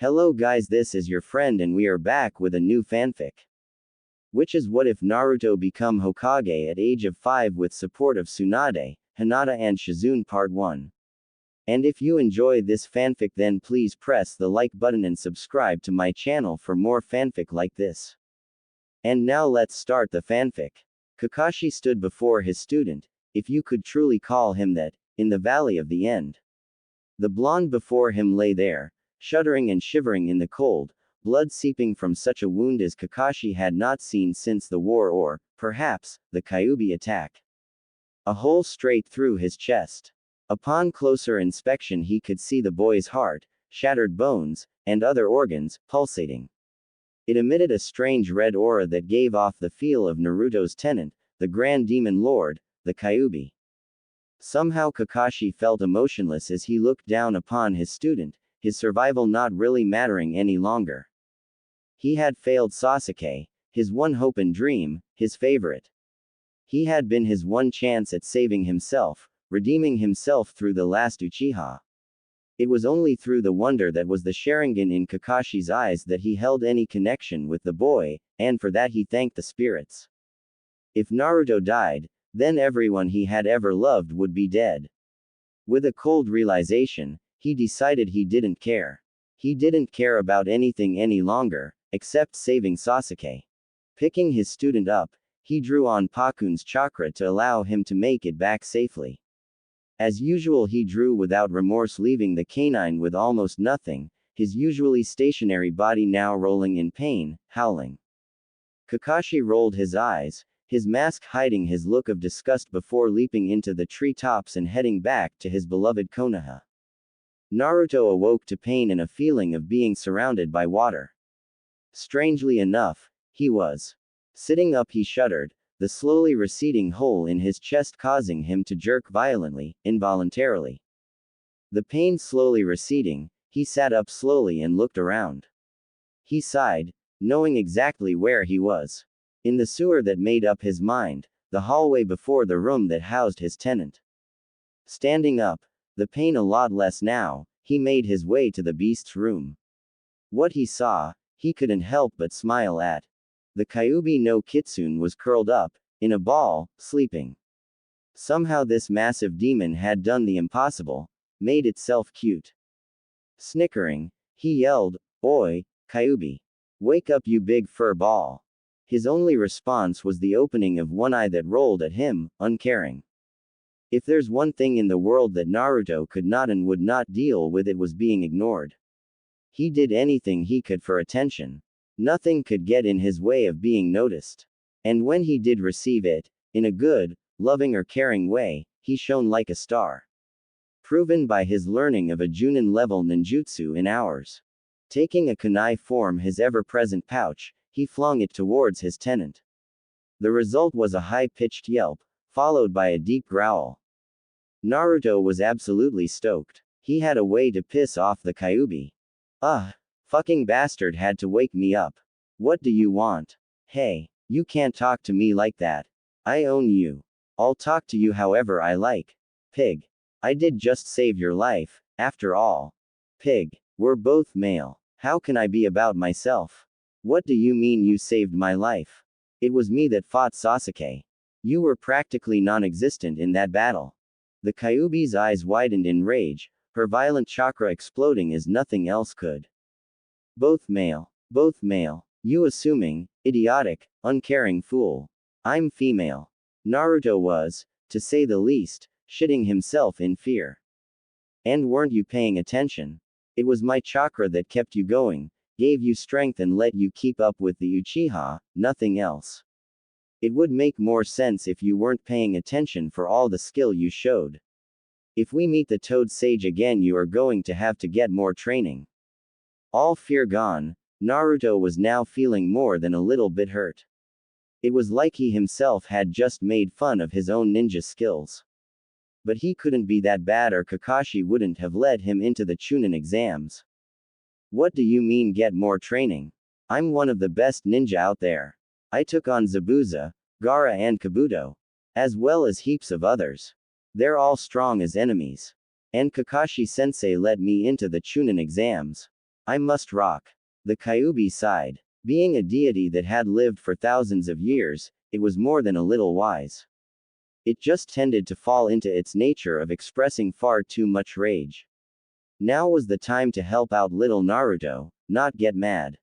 Hello guys, this is your friend and we are back with a new fanfic. Which is what if Naruto become Hokage at age of 5 with support of Tsunade, Hinata and Shizune Part 1. And if you enjoy this fanfic then please press the like button and subscribe to my channel for more fanfic like this. And now let's start the fanfic. Kakashi stood before his student, if you could truly call him that, in the Valley of the End. The blonde before him lay there, shuddering and shivering in the cold, blood seeping from such a wound as Kakashi had not seen since the war or, perhaps, the Kyuubi attack. A hole straight through his chest. Upon closer inspection he could see the boy's heart, shattered bones, and other organs, pulsating. It emitted a strange red aura that gave off the feel of Naruto's tenant, the Grand Demon Lord, the Kyuubi. Somehow Kakashi felt emotionless as he looked down upon his student, his survival not really mattering any longer. He had failed Sasuke, his one hope and dream, his favorite. He had been his one chance at saving himself, redeeming himself through the last Uchiha. It was only through the wonder that was the Sharingan in Kakashi's eyes that he held any connection with the boy, and for that he thanked the spirits. If Naruto died, then everyone he had ever loved would be dead. With a cold realization, he decided he didn't care. He didn't care about anything any longer, except saving Sasuke. Picking his student up, he drew on Pakun's chakra to allow him to make it back safely. As usual he drew without remorse, leaving the canine with almost nothing, his usually stationary body now rolling in pain, howling. Kakashi rolled his eyes, his mask hiding his look of disgust before leaping into the treetops and heading back to his beloved Konoha. Naruto awoke to pain and a feeling of being surrounded by water. Strangely enough, he was. Sitting up he shuddered, the slowly receding hole in his chest causing him to jerk violently, involuntarily. The pain slowly receding, he sat up slowly and looked around. He sighed, knowing exactly where he was. In the sewer that made up his mind, the hallway before the room that housed his tenant. Standing up, the pain a lot less now, he made his way to the beast's room. What he saw, he couldn't help but smile at. The Kyuubi no Kitsune was curled up, in a ball, sleeping. Somehow this massive demon had done the impossible, made itself cute. Snickering, he yelled, "Oi, Kyuubi! Wake up you big fur ball!" His only response was the opening of one eye that rolled at him, uncaring. If there's one thing in the world that Naruto could not and would not deal with, it was being ignored. He did anything he could for attention. Nothing could get in his way of being noticed. And when he did receive it, in a good, loving or caring way, he shone like a star. Proven by his learning of a Junin-level ninjutsu in hours. Taking a kunai form, his ever-present pouch, he flung it towards his tenant. The result was a high-pitched yelp, followed by a deep growl. Naruto was absolutely stoked. He had a way to piss off the Kyuubi. Fucking bastard had to wake me up. What do you want? Hey, you can't talk to me like that. I own you. I'll talk to you however I like. Pig. I did just save your life, after all. Pig. We're both male. How can I be about myself? What do you mean you saved my life? It was me that fought Sasuke. You were practically non-existent in that battle. The Kyuubi's eyes widened in rage, her violent chakra exploding as nothing else could. Both male. Both male. You assuming, idiotic, uncaring fool. I'm female. Naruto was, to say the least, shitting himself in fear. And weren't you paying attention? It was my chakra that kept you going, gave you strength and let you keep up with the Uchiha, nothing else. It would make more sense if you weren't paying attention for all the skill you showed. If we meet the Toad Sage again you are going to have to get more training. All fear gone, Naruto was now feeling more than a little bit hurt. It was like he himself had just made fun of his own ninja skills. But he couldn't be that bad or Kakashi wouldn't have led him into the Chunin exams. What do you mean get more training? I'm one of the best ninja out there. I took on Zabuza, Gaara and Kabuto. As well as heaps of others. They're all strong as enemies. And Kakashi-sensei let me into the Chunin exams. I must rock. The Kyuubi sighed. Being a deity that had lived for thousands of years, it was more than a little wise. It just tended to fall into its nature of expressing far too much rage. Now was the time to help out little Naruto, not get mad.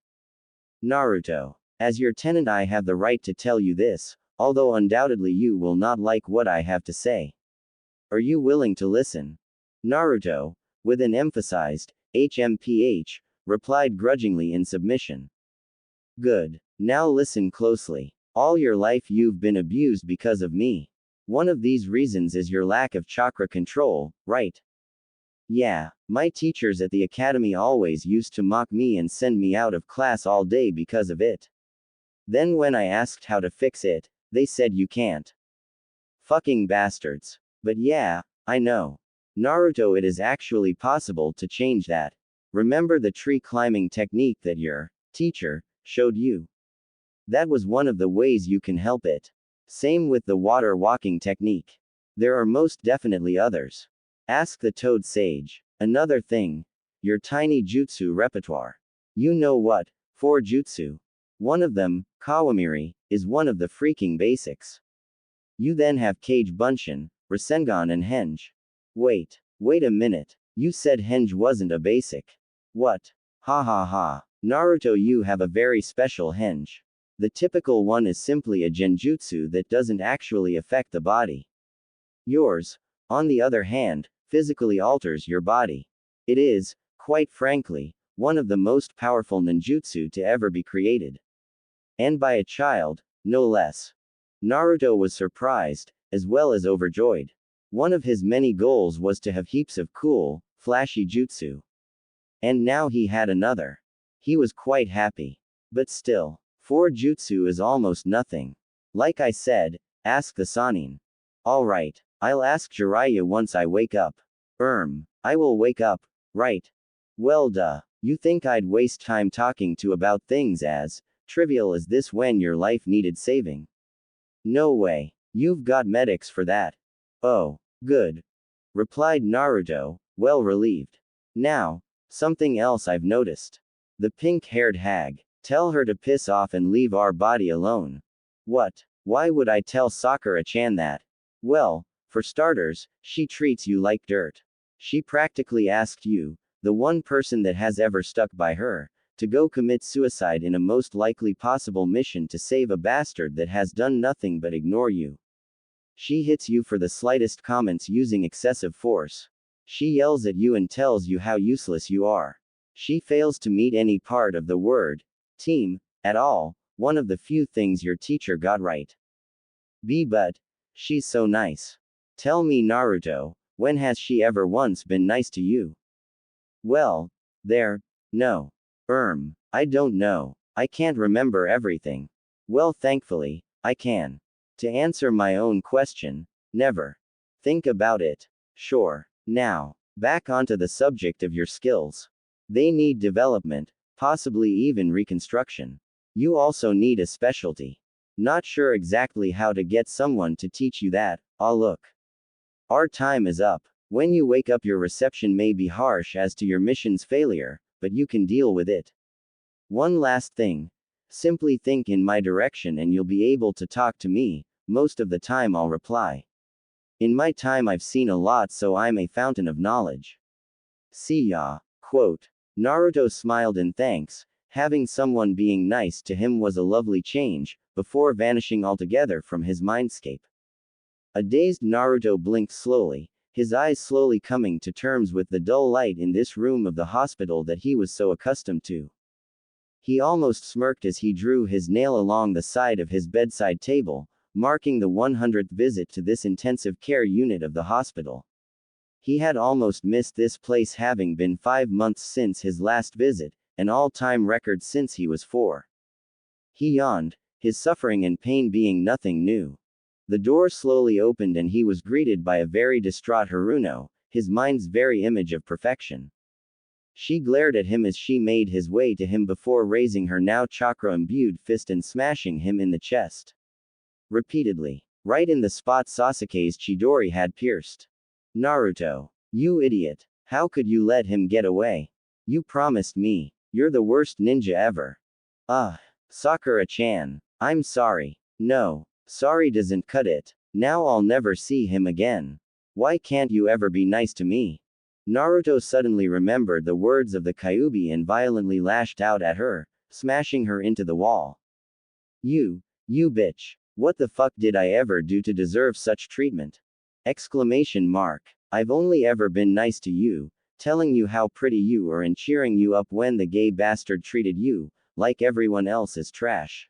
Naruto. As your tenant, I have the right to tell you this, although undoubtedly you will not like what I have to say. Are you willing to listen? Naruto, with an emphasized HMPH, replied grudgingly in submission. Good. Now listen closely. All your life you've been abused because of me. One of these reasons is your lack of chakra control, right? Yeah, my teachers at the academy always used to mock me and send me out of class all day because of it. Then when I asked how to fix it, they said you can't. Fucking bastards. But yeah, I know. Naruto, it is actually possible to change that. Remember the tree climbing technique that your teacher showed you? That was one of the ways you can help it. Same with the water walking technique. There are most definitely others. Ask the Toad Sage. Another thing. Your tiny jutsu repertoire. You know what? 4 jutsu. One of them, Kawamiri, is one of the freaking basics. You then have Kage Bunshin, Rasengan and Henge. Wait a minute. You said Henge wasn't a basic. What? Ha ha ha. Naruto, you have a very special Henge. The typical one is simply a genjutsu that doesn't actually affect the body. Yours, on the other hand, physically alters your body. It is, quite frankly, one of the most powerful ninjutsu to ever be created. And by a child, no less. Naruto was surprised, as well as overjoyed. One of his many goals was to have heaps of cool, flashy jutsu. And now he had another. He was quite happy. But still, 4 jutsu is almost nothing. Like I said, ask the Sannin. Alright, I'll ask Jiraiya once I wake up. I will wake up, right? Well duh. You think I'd waste time talking to about things as trivial as this when your life needed saving? No way. You've got medics for that. Oh, good. Replied Naruto, well relieved. Now, something else I've noticed. The pink-haired hag. Tell her to piss off and leave our body alone. What? Why would I tell Sakura-chan that? Well, for starters, she treats you like dirt. She practically asked you, the one person that has ever stuck by her, to go commit suicide in a most likely possible mission to save a bastard that has done nothing but ignore you. She hits you for the slightest comments using excessive force. She yells at you and tells you how useless you are. She fails to meet any part of the word team at all, one of the few things your teacher got right. But she's so nice. Tell me, Naruto, when has she ever once been nice to you? Well, no. I don't know. I can't remember everything. Well, thankfully, I can. To answer my own question, never. Think about it. Sure. Now, back onto the subject of your skills. They need development, possibly even reconstruction. You also need a specialty. Not sure exactly how to get someone to teach you that. Look. Our time is up. When you wake up, your reception may be harsh as to your mission's failure, but you can deal with it. One last thing. Simply think in my direction and you'll be able to talk to me. Most of the time I'll reply. In my time I've seen a lot, so I'm a fountain of knowledge. See ya. Quote. Naruto smiled in thanks. Having someone being nice to him was a lovely change, before vanishing altogether from his mindscape. A dazed Naruto blinked slowly, his eyes slowly coming to terms with the dull light in this room of the hospital that he was so accustomed to. He almost smirked as he drew his nail along the side of his bedside table, marking the 100th visit to this intensive care unit of the hospital. He had almost missed this place, having been 5 months since his last visit, an all-time record since he was 4. He yawned, his suffering and pain being nothing new. The door slowly opened and he was greeted by a very distraught Haruno, his mind's very image of perfection. She glared at him as she made his way to him before raising her now chakra-imbued fist and smashing him in the chest. Repeatedly. Right in the spot Sasuke's Chidori had pierced. Naruto. You idiot. How could you let him get away? You promised me. You're the worst ninja ever. Ugh. Sakura-chan. I'm sorry. No. Sorry doesn't cut it. Now I'll never see him again. Why can't you ever be nice to me? Naruto suddenly remembered the words of the Kyuubi and violently lashed out at her, smashing her into the wall. You bitch. What the fuck did I ever do to deserve such treatment? Exclamation mark. I've only ever been nice to you, telling you how pretty you are and cheering you up when the gay bastard treated you, like everyone else is trash.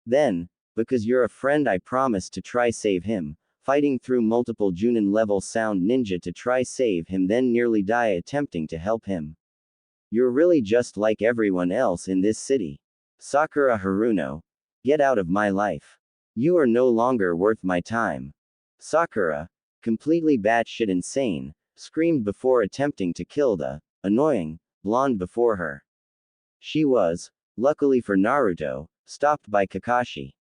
Then, because you're a friend, I promised to try save him, fighting through multiple Junin level sound ninja to try save him, then nearly die attempting to help him. You're really just like everyone else in this city. Sakura Haruno. Get out of my life. You are no longer worth my time. Sakura, completely batshit insane, screamed before attempting to kill the annoying blonde before her. She was, luckily for Naruto, stopped by Kakashi.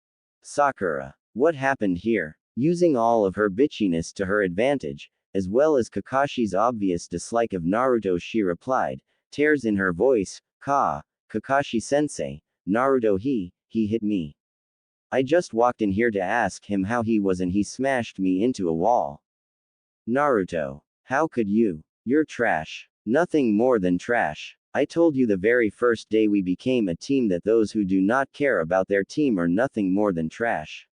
Sakura. What happened here? Using all of her bitchiness to her advantage, as well as Kakashi's obvious dislike of Naruto, she replied, tears in her voice, Kakashi-sensei, Naruto he hit me. I just walked in here to ask him how he was and he smashed me into a wall. Naruto. How could you? You're trash. Nothing more than trash. I told you the very first day we became a team that those who do not care about their team are nothing more than trash.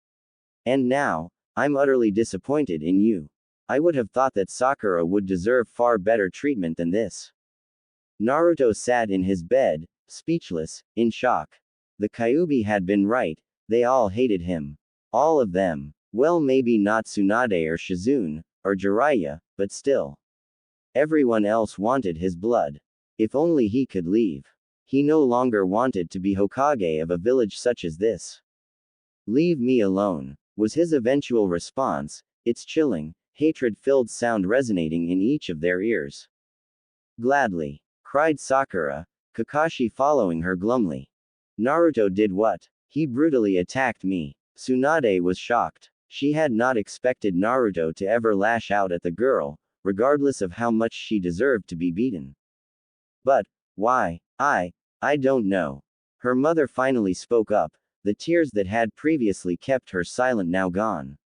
And now, I'm utterly disappointed in you. I would have thought that Sakura would deserve far better treatment than this. Naruto sat in his bed, speechless, in shock. The Kyuubi had been right, they all hated him. All of them. Well, maybe not Tsunade or Shizune, or Jiraiya, but still. Everyone else wanted his blood. If only he could leave. He no longer wanted to be Hokage of a village such as this. Leave me alone, was his eventual response, its chilling, hatred-filled sound resonating in each of their ears. Gladly, cried Sakura, Kakashi following her glumly. Naruto did what? He brutally attacked me. Tsunade was shocked. She had not expected Naruto to ever lash out at the girl, regardless of how much she deserved to be beaten. But, why? I don't know. Her mother finally spoke up, the tears that had previously kept her silent now gone.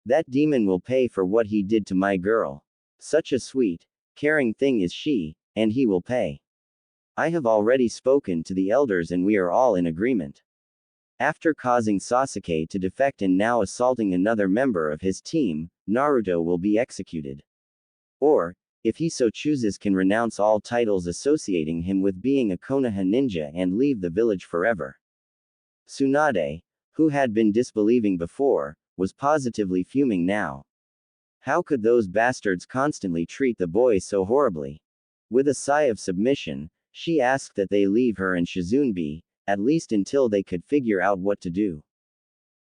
That demon will pay for what he did to my girl. Such a sweet, caring thing is she, and he will pay. I have already spoken to the elders and we are all in agreement. After causing Sasuke to defect and now assaulting another member of his team, Naruto will be executed. Or, if he so chooses, can renounce all titles associating him with being a Konoha ninja and leave the village forever. Tsunade, who had been disbelieving before, was positively fuming now. How could those bastards constantly treat the boy so horribly? With a sigh of submission, she asked that they leave her and Shizune be, at least until they could figure out what to do.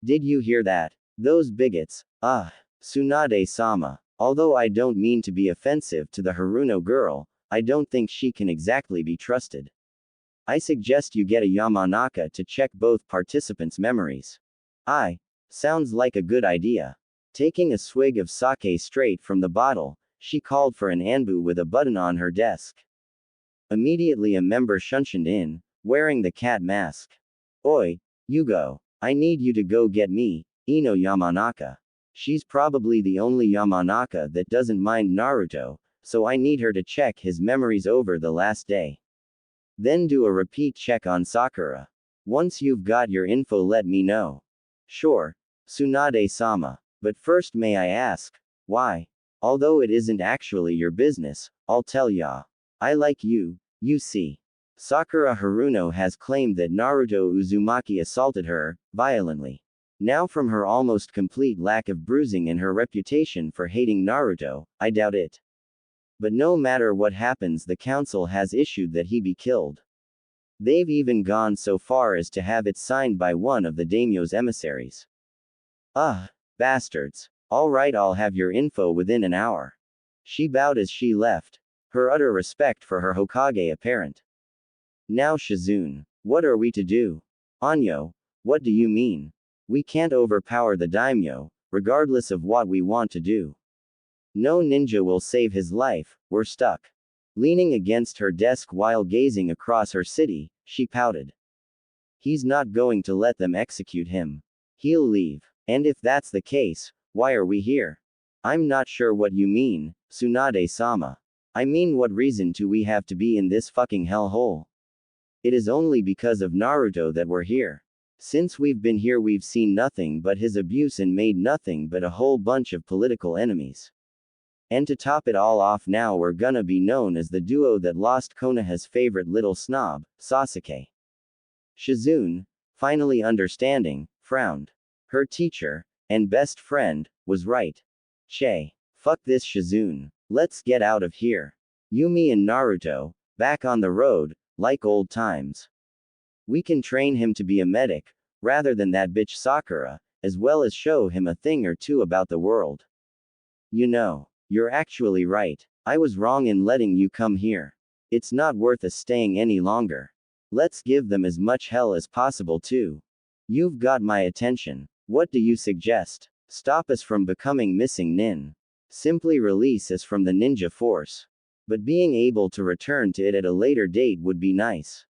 Did you hear that? Those bigots. Tsunade-sama. Although I don't mean to be offensive to the Haruno girl, I don't think she can exactly be trusted. I suggest you get a Yamanaka to check both participants' memories. Sounds like a good idea. Taking a swig of sake straight from the bottle, she called for an anbu with a button on her desk. Immediately a member shunshined in, wearing the cat mask. Oi, Yugo. I need you to go get me, Ino Yamanaka. She's probably the only Yamanaka that doesn't mind Naruto, so I need her to check his memories over the last day. Then do a repeat check on Sakura. Once you've got your info, let me know. Sure, Tsunade-sama. But first, may I ask, why? Although it isn't actually your business, I'll tell ya. I like you, you see. Sakura Haruno has claimed that Naruto Uzumaki assaulted her, violently. Now, from her almost complete lack of bruising and her reputation for hating Naruto, I doubt it. But no matter what happens, the council has issued that he be killed. They've even gone so far as to have it signed by one of the daimyo's emissaries. Bastards. Alright, I'll have your info within an hour. She bowed as she left, her utter respect for her Hokage apparent. Now Shizune. What are we to do? Anyo. What do you mean? We can't overpower the daimyo, regardless of what we want to do. No ninja will save his life, we're stuck. Leaning against her desk while gazing across her city, she pouted. He's not going to let them execute him. He'll leave. And if that's the case, why are we here? I'm not sure what you mean, Tsunade-sama. I mean, what reason do we have to be in this fucking hellhole? It is only because of Naruto that we're here. Since we've been here, we've seen nothing but his abuse and made nothing but a whole bunch of political enemies. And to top it all off, now we're gonna be known as the duo that lost Konoha's favorite little snob, Sasuke. Shizune, finally understanding, frowned. Her teacher, and best friend, was right. Che. Fuck this Shizune. Let's get out of here. Yumi and Naruto, back on the road, like old times. We can train him to be a medic, rather than that bitch Sakura, as well as show him a thing or two about the world. You know, you're actually right. I was wrong in letting you come here. It's not worth us staying any longer. Let's give them as much hell as possible too. You've got my attention. What do you suggest? Stop us from becoming missing nin. Simply release us from the ninja force. But being able to return to it at a later date would be nice.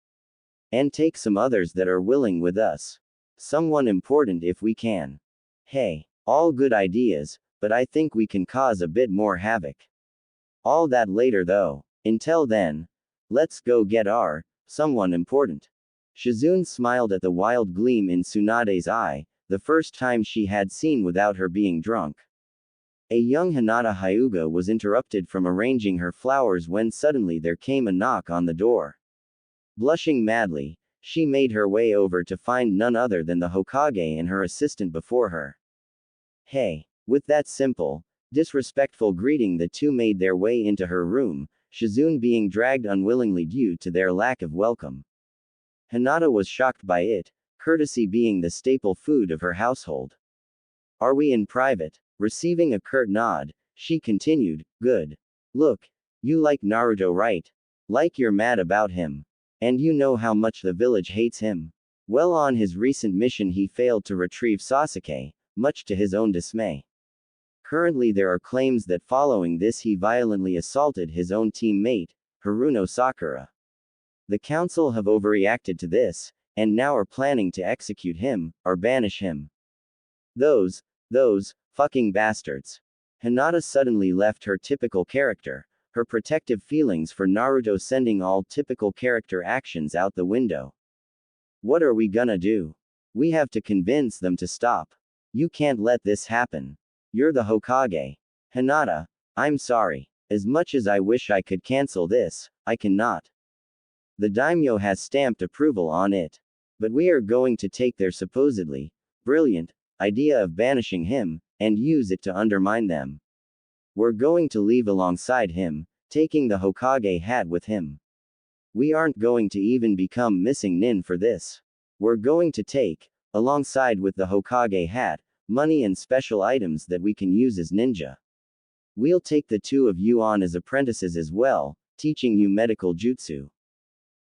And take some others that are willing with us. Someone important if we can. Hey, all good ideas, but I think we can cause a bit more havoc. All that later though. Until then, let's go get our someone important. Shizune smiled at the wild gleam in Tsunade's eye, the first time she had seen without her being drunk. A young Hinata Hyuga was interrupted from arranging her flowers when suddenly there came a knock on the door. Blushing madly, she made her way over to find none other than the Hokage and her assistant before her. Hey! With that simple, disrespectful greeting, the two made their way into her room, Shizune being dragged unwillingly due to their lack of welcome. Hinata was shocked by it, courtesy being the staple food of her household. Are we in private? Receiving a curt nod, she continued, good. Look, you like Naruto, right? Like you're mad about him. And you know how much the village hates him. Well, on his recent mission he failed to retrieve Sasuke, much to his own dismay. Currently there are claims that following this he violently assaulted his own teammate, Haruno Sakura. The council have overreacted to this, and now are planning to execute him, or banish him. Those fucking bastards. Hinata suddenly left her typical character, her protective feelings for Naruto, sending all typical character actions out the window. What are we gonna do? We have to convince them to stop. You can't let this happen. You're the Hokage. Hinata, I'm sorry. As much as I wish I could cancel this, I cannot. The daimyo has stamped approval on it. But we are going to take their supposedly brilliant idea of banishing him, and use it to undermine them. We're going to leave alongside him, taking the Hokage hat with him. We aren't going to even become missing nin for this. We're going to take, alongside with the Hokage hat, money and special items that we can use as ninja. We'll take the two of you on as apprentices as well, teaching you medical jutsu.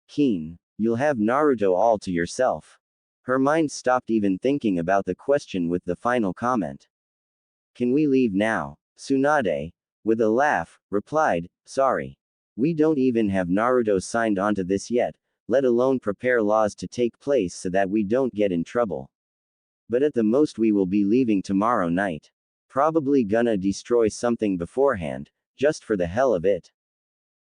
Keen, you'll have Naruto all to yourself. Her mind stopped even thinking about the question with the final comment. Can we leave now? Tsunade, with a laugh, replied, sorry. We don't even have Naruto signed onto this yet, let alone prepare laws to take place so that we don't get in trouble. But at the most we will be leaving tomorrow night. Probably gonna destroy something beforehand, just for the hell of it.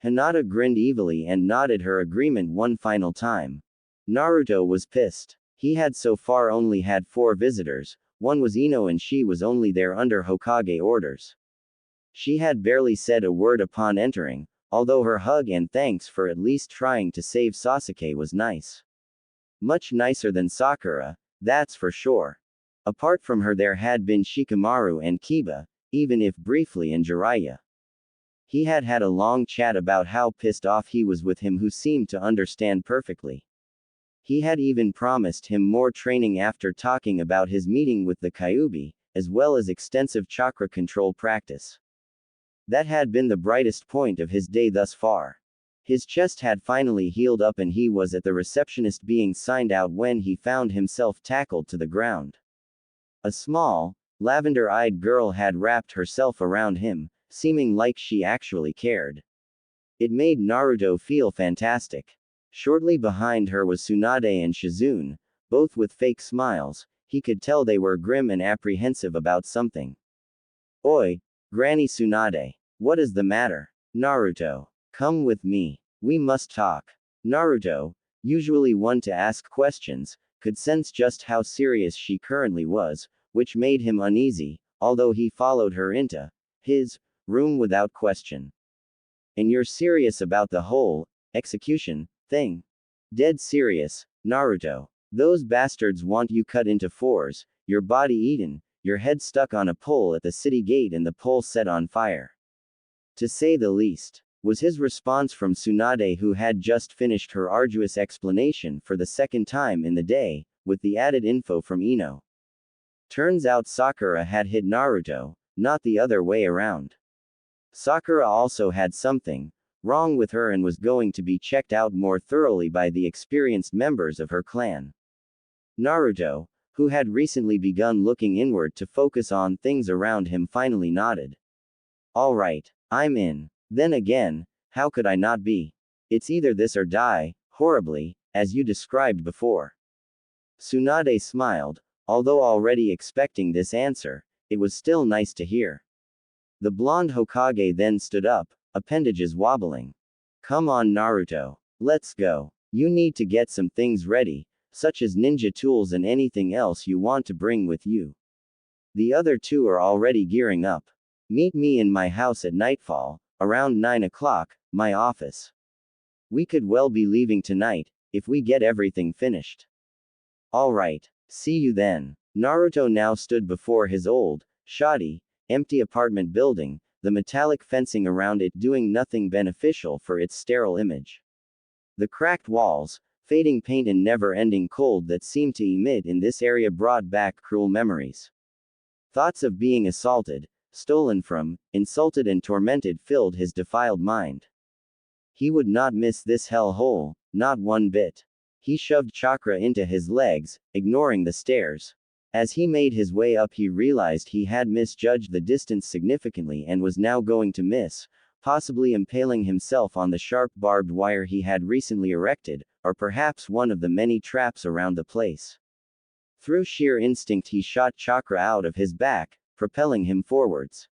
Hinata grinned evilly and nodded her agreement one final time. Naruto was pissed. He had so far only had 4 visitors, one was Ino and she was only there under Hokage orders. She had barely said a word upon entering, although her hug and thanks for at least trying to save Sasuke was nice. Much nicer than Sakura, that's for sure. Apart from her there had been Shikamaru and Kiba, even if briefly, and Jiraiya. He had had a long chat about how pissed off he was with him, who seemed to understand perfectly. He had even promised him more training after talking about his meeting with the Kyuubi, as well as extensive chakra control practice. That had been the brightest point of his day thus far. His chest had finally healed up and he was at the receptionist being signed out when he found himself tackled to the ground. A small, lavender-eyed girl had wrapped herself around him, seeming like she actually cared. It made Naruto feel fantastic. Shortly behind her was Tsunade and Shizune, both with fake smiles. He could tell they were grim and apprehensive about something. Oi, Granny Tsunade. What is the matter? Naruto. Come with me. We must talk. Naruto, usually one to ask questions, could sense just how serious she currently was, which made him uneasy, although he followed her into his room without question. And you're serious about the whole execution thing? Dead serious, Naruto. Those bastards want you cut into fours, your body eaten, your head stuck on a pole at the city gate and the pole set on fire. To say the least, was his response from Tsunade, who had just finished her arduous explanation for the second time in the day, with the added info from Ino. Turns out Sakura had hit Naruto, not the other way around. Sakura also had something wrong with her and was going to be checked out more thoroughly by the experienced members of her clan. Naruto, who had recently begun looking inward to focus on things around him, finally nodded. All right, I'm in. Then again, how could I not be? It's either this or die, horribly, as you described before. Tsunade smiled, although already expecting this answer, it was still nice to hear. The blonde Hokage then stood up, appendages wobbling. Come on, Naruto. Let's go. You need to get some things ready, such as ninja tools and anything else you want to bring with you. The other two are already gearing up. Meet me in my house at nightfall, around 9 o'clock, my office. We could well be leaving tonight, if we get everything finished. Alright, see you then. Naruto now stood before his old, shoddy, empty apartment building, the metallic fencing around it doing nothing beneficial for its sterile image. The cracked walls, fading paint and never-ending cold that seemed to emit in this area brought back cruel memories. Thoughts of being assaulted, stolen from, insulted and tormented filled his defiled mind. He would not miss this hellhole, not one bit. He shoved chakra into his legs, ignoring the stairs. As he made his way up, he realized he had misjudged the distance significantly and was now going to miss, possibly impaling himself on the sharp barbed wire he had recently erected, or perhaps one of the many traps around the place. Through sheer instinct, he shot chakra out of his back, propelling him forwards.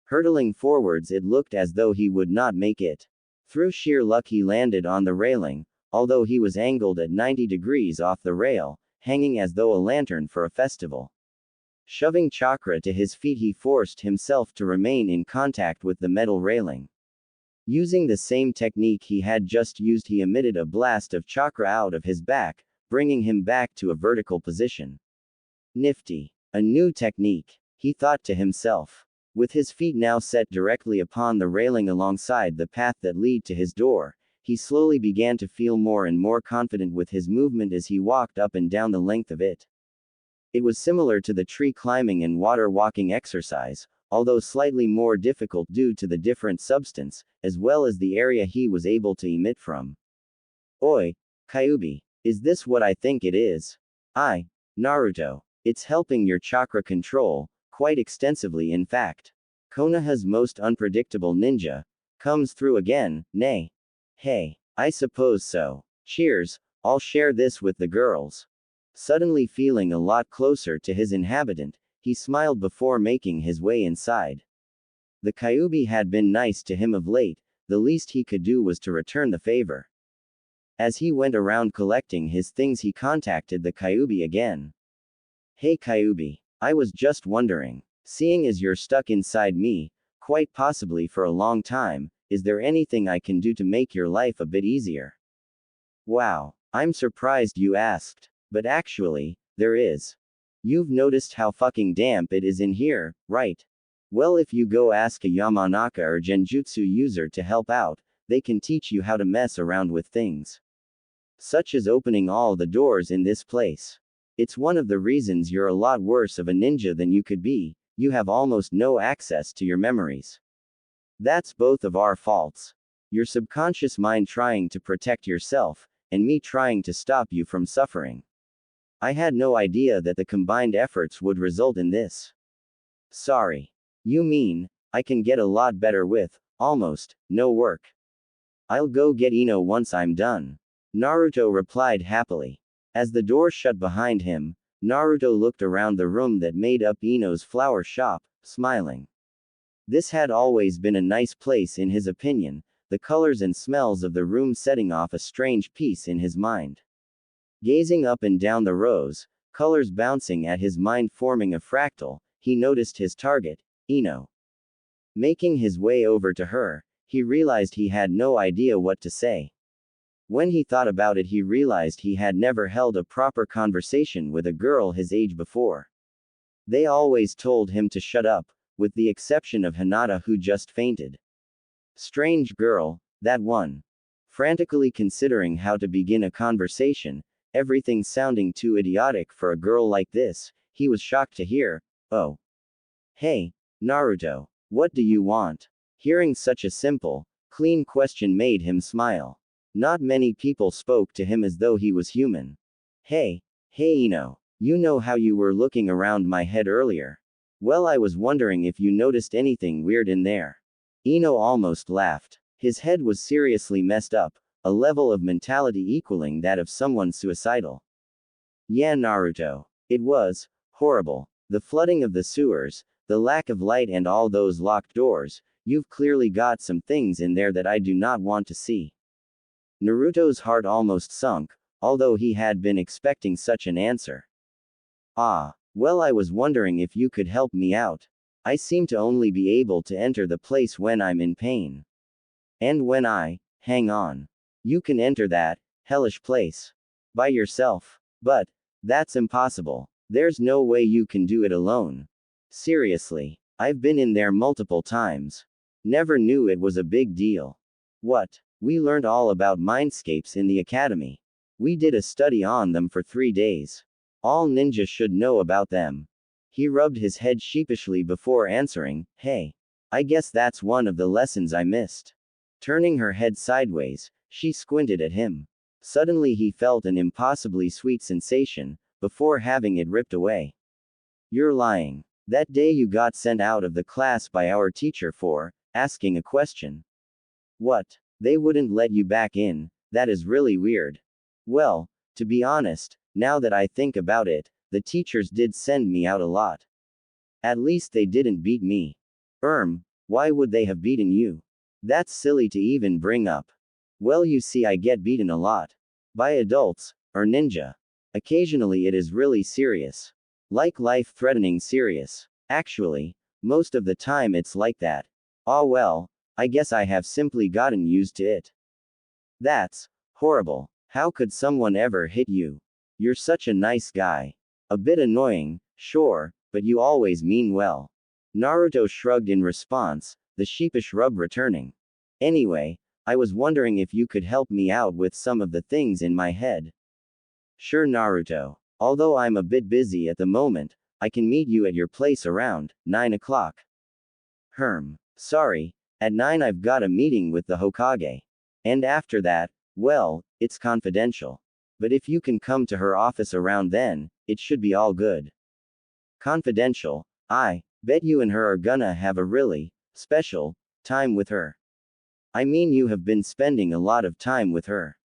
Hurtling forwards, it looked as though he would not make it. Through sheer luck, he landed on the railing, although he was angled at 90 degrees off the rail, hanging as though a lantern for a festival. Shoving chakra to his feet, he forced himself to remain in contact with the metal railing. Using the same technique he had just used, he emitted a blast of chakra out of his back, bringing him back to a vertical position. Nifty. A new technique, he thought to himself. With his feet now set directly upon the railing alongside the path that led to his door, he slowly began to feel more and more confident with his movement as he walked up and down the length of it. It was similar to the tree climbing and water walking exercise, although slightly more difficult due to the different substance, as well as the area he was able to emit from. Oi, Kyuubi, is this what I think it is? Naruto. It's helping your chakra control, quite extensively in fact. Konoha's most unpredictable ninja, comes through again, nay. Hey, I suppose so. Cheers, I'll share this with the girls. Suddenly feeling a lot closer to his inhabitant, he smiled before making his way inside. The Kyuubi had been nice to him of late, the least he could do was to return the favor. As he went around collecting his things, he contacted the Kyuubi again. Hey Kyuubi, I was just wondering, seeing as you're stuck inside me, quite possibly for a long time, is there anything I can do to make your life a bit easier? Wow, I'm surprised you asked, but actually, there is. You've noticed how fucking damp it is in here, right? Well, if you go ask a Yamanaka or Genjutsu user to help out, they can teach you how to mess around with things. Such as opening all the doors in this place. It's one of the reasons you're a lot worse of a ninja than you could be, you have almost no access to your memories. That's both of our faults. Your subconscious mind trying to protect yourself, and me trying to stop you from suffering. I had no idea that the combined efforts would result in this. Sorry. You mean, I can get a lot better with, almost, no work. I'll go get Ino once I'm done. Naruto replied happily. As the door shut behind him, Naruto looked around the room that made up Ino's flower shop, smiling. This had always been a nice place in his opinion, the colors and smells of the room setting off a strange peace in his mind. Gazing up and down the rows, colors bouncing at his mind forming a fractal, he noticed his target, Ino. Making his way over to her, he realized he had no idea what to say. When he thought about it, he realized he had never held a proper conversation with a girl his age before. They always told him to shut up, with the exception of Hinata, who just fainted. Strange girl, that one. Frantically considering how to begin a conversation, everything sounding too idiotic for a girl like this, he was shocked to hear, "Oh. Hey, Naruto, what do you want?" Hearing such a simple, clean question made him smile. Not many people spoke to him as though he was human. Hey Ino. You know how you were looking around my head earlier? Well, I was wondering if you noticed anything weird in there. Ino almost laughed. His head was seriously messed up, a level of mentality equaling that of someone suicidal. Yeah, Naruto. It was horrible. The flooding of the sewers, the lack of light, and all those locked doors. You've clearly got some things in there that I do not want to see. Naruto's heart almost sunk, although he had been expecting such an answer. Ah, well, I was wondering if you could help me out. I seem to only be able to enter the place when I'm in pain. And when hang on. You can enter that hellish place by yourself. But that's impossible. There's no way you can do it alone. Seriously, I've been in there multiple times. Never knew it was a big deal. What? We learned all about mindscapes in the academy. We did a study on them for 3 days. All ninjas should know about them. He rubbed his head sheepishly before answering, hey. I guess that's one of the lessons I missed. Turning her head sideways, she squinted at him. Suddenly he felt an impossibly sweet sensation, before having it ripped away. You're lying. That day you got sent out of the class by our teacher for asking a question. What? They wouldn't let you back in? That is really weird. Well, to be honest, now that I think about it, the teachers did send me out a lot. At least they didn't beat me. Why would they have beaten you? That's silly to even bring up. Well, you see, I get beaten a lot. By adults, or ninja. Occasionally it is really serious. Like life-threatening serious. Actually, most of the time it's like that. Ah well, I guess I have simply gotten used to it. That's horrible. How could someone ever hit you? You're such a nice guy. A bit annoying, sure, but you always mean well. Naruto shrugged in response, the sheepish rub returning. Anyway, I was wondering if you could help me out with some of the things in my head. Sure, Naruto. Although I'm a bit busy at the moment, I can meet you at your place around 9 o'clock. Sorry, at 9 I've got a meeting with the Hokage. And after that, well, it's confidential. But if you can come to her office around then, it should be all good. Confidential? I bet you and her are gonna have a really special time with her. I mean, you have been spending a lot of time with her.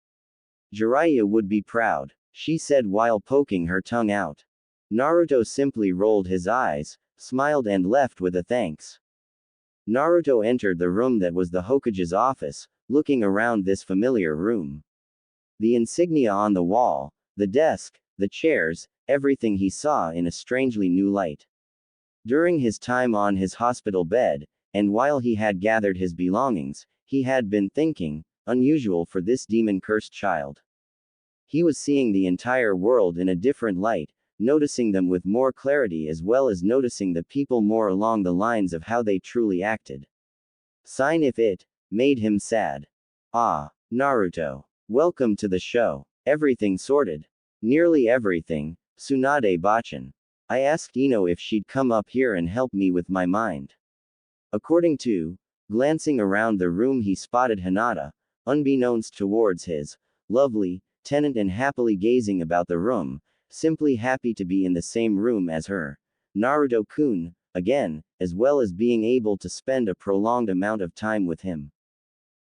Jiraiya would be proud, she said while poking her tongue out. Naruto simply rolled his eyes, smiled and left with a thanks. Naruto entered the room that was the Hokage's office, looking around this familiar room. The insignia on the wall, the desk, the chairs, everything he saw in a strangely new light. During his time on his hospital bed, and while he had gathered his belongings, he had been thinking, unusual for this demon-cursed child. He was seeing the entire world in a different light, noticing them with more clarity as well as noticing the people more along the lines of how they truly acted. Sign if it made him sad. Ah, Naruto. Welcome to the show. Everything sorted. Nearly everything, Tsunade Bachan. I asked Ino if she'd come up here and help me with my mind. According to, glancing around the room he spotted Hinata, unbeknownst towards his lovely tenant and happily gazing about the room, simply happy to be in the same room as her, Naruto-kun, again, as well as being able to spend a prolonged amount of time with him.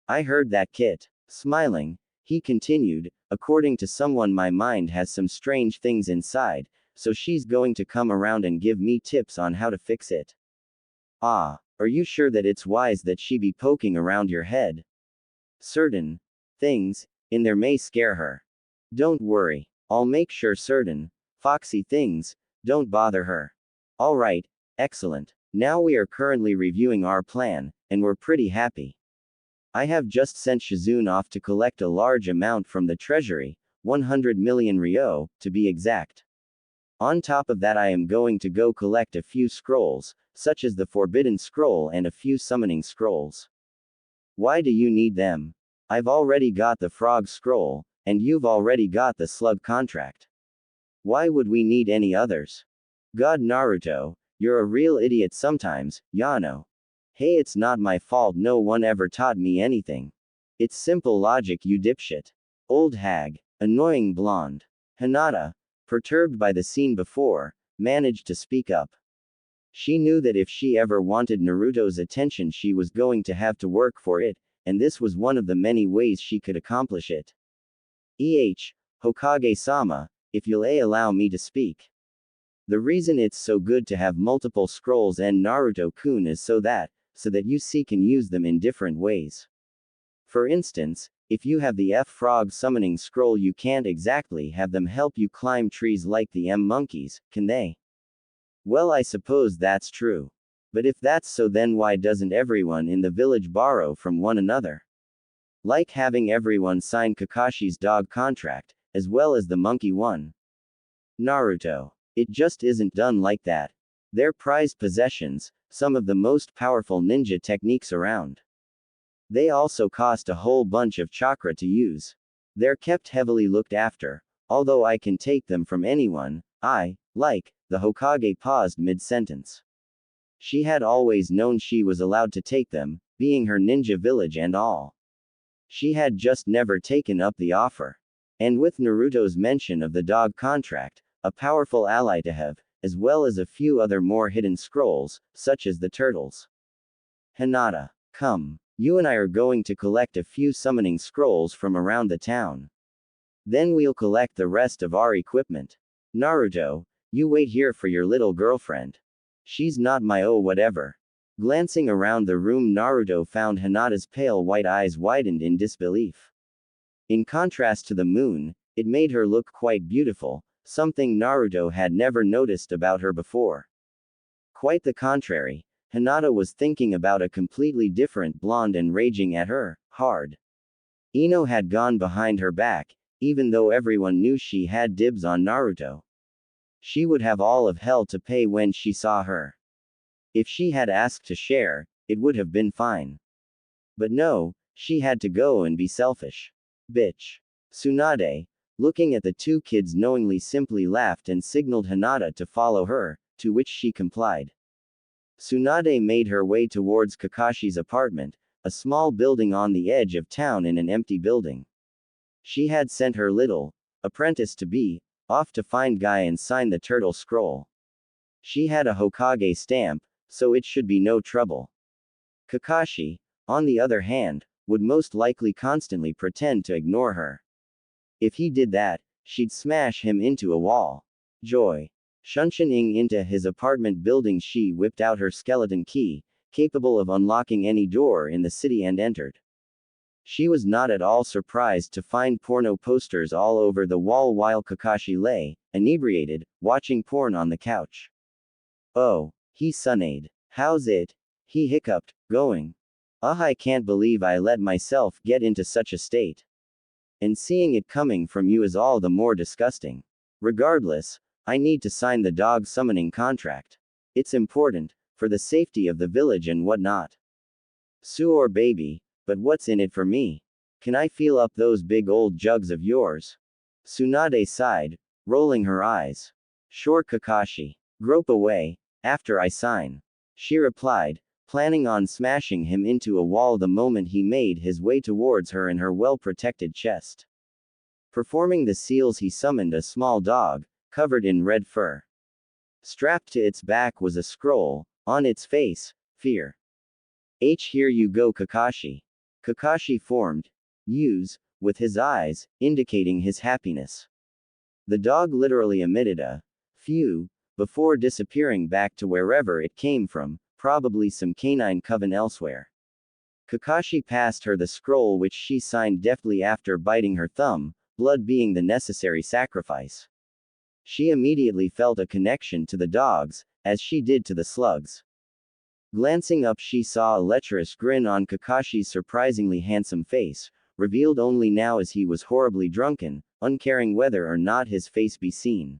I heard that, Kit. Smiling, he continued, according to someone, my mind has some strange things inside, so she's going to come around and give me tips on how to fix it. Ah, are you sure that it's wise that she be poking around your head? Certain things in there may scare her. Don't worry, I'll make sure certain foxy things don't bother her. Alright, excellent. Now we are currently reviewing our plan, and we're pretty happy. I have just sent Shizune off to collect a large amount from the treasury, 100 million ryo, to be exact. On top of that, I am going to go collect a few scrolls, such as the Forbidden Scroll and a few summoning scrolls. Why do you need them? I've already got the Frog Scroll, and you've already got the Slug contract. Why would we need any others? God Naruto, you're a real idiot sometimes, Yano. Hey, it's not my fault, no one ever taught me anything. It's simple logic, you dipshit. Old hag, annoying blonde. Hinata, perturbed by the scene before, managed to speak up. She knew that if she ever wanted Naruto's attention, she was going to have to work for it, and this was one of the many ways she could accomplish it. Hokage-sama, if you'll allow me to speak. The reason it's so good to have multiple scrolls and Naruto-kun is so that you can use them in different ways. For instance, if you have the F-Frog summoning scroll, you can't exactly have them help you climb trees like the M-monkeys, can they? Well, I suppose that's true. But if that's so, then why doesn't everyone in the village borrow from one another? Like having everyone sign Kakashi's dog contract, as well as the monkey one. Naruto. It just isn't done like that. They're prized possessions, some of the most powerful ninja techniques around. They also cost a whole bunch of chakra to use. They're kept heavily looked after, although I can take them from anyone, the Hokage paused mid-sentence. She had always known she was allowed to take them, being her ninja village and all. She had just never taken up the offer. And with Naruto's mention of the dog contract, a powerful ally to have, as well as a few other more hidden scrolls, such as the turtles. Hinata, come. You and I are going to collect a few summoning scrolls from around the town. Then we'll collect the rest of our equipment. Naruto, you wait here for your little girlfriend. She's not my whatever. Glancing around the room, Naruto found Hinata's pale white eyes widened in disbelief. In contrast to the moon, it made her look quite beautiful, something Naruto had never noticed about her before. Quite the contrary, Hinata was thinking about a completely different blonde and raging at her, hard. Ino had gone behind her back, even though everyone knew she had dibs on Naruto. She would have all of hell to pay when she saw her. If she had asked to share, it would have been fine. But no, she had to go and be selfish. Bitch. Tsunade, looking at the two kids knowingly, simply laughed and signaled Hinata to follow her, to which she complied. Tsunade made her way towards Kakashi's apartment, a small building on the edge of town in an empty building. She had sent her little apprentice-to-be off to find Guy and sign the turtle scroll. She had a Hokage stamp, so it should be no trouble. Kakashi, on the other hand, would most likely constantly pretend to ignore her. If he did that, she'd smash him into a wall. Joy. Shunshining into his apartment building, she whipped out her skeleton key, capable of unlocking any door in the city, and entered. She was not at all surprised to find porno posters all over the wall while Kakashi lay, inebriated, watching porn on the couch. Oh, he Tsunade. How's it? He hiccuped, going. I can't believe I let myself get into such a state. And seeing it coming from you is all the more disgusting. Regardless, I need to sign the dog summoning contract. It's important, for the safety of the village and whatnot. Suor baby, but what's in it for me? Can I feel up those big old jugs of yours? Tsunade sighed, rolling her eyes. Sure Kakashi. Grope away, after I sign. She replied, planning on smashing him into a wall the moment he made his way towards her in her well-protected chest. Performing the seals, he summoned a small dog, covered in red fur. Strapped to its back was a scroll, on its face, fear. Here you go Kakashi. Kakashi formed, use, with his eyes, indicating his happiness. The dog literally emitted a phew before disappearing back to wherever it came from, probably some canine coven elsewhere. Kakashi passed her the scroll which she signed deftly after biting her thumb, blood being the necessary sacrifice. She immediately felt a connection to the dogs, as she did to the slugs. Glancing up, she saw a lecherous grin on Kakashi's surprisingly handsome face, revealed only now as he was horribly drunken, uncaring whether or not his face be seen.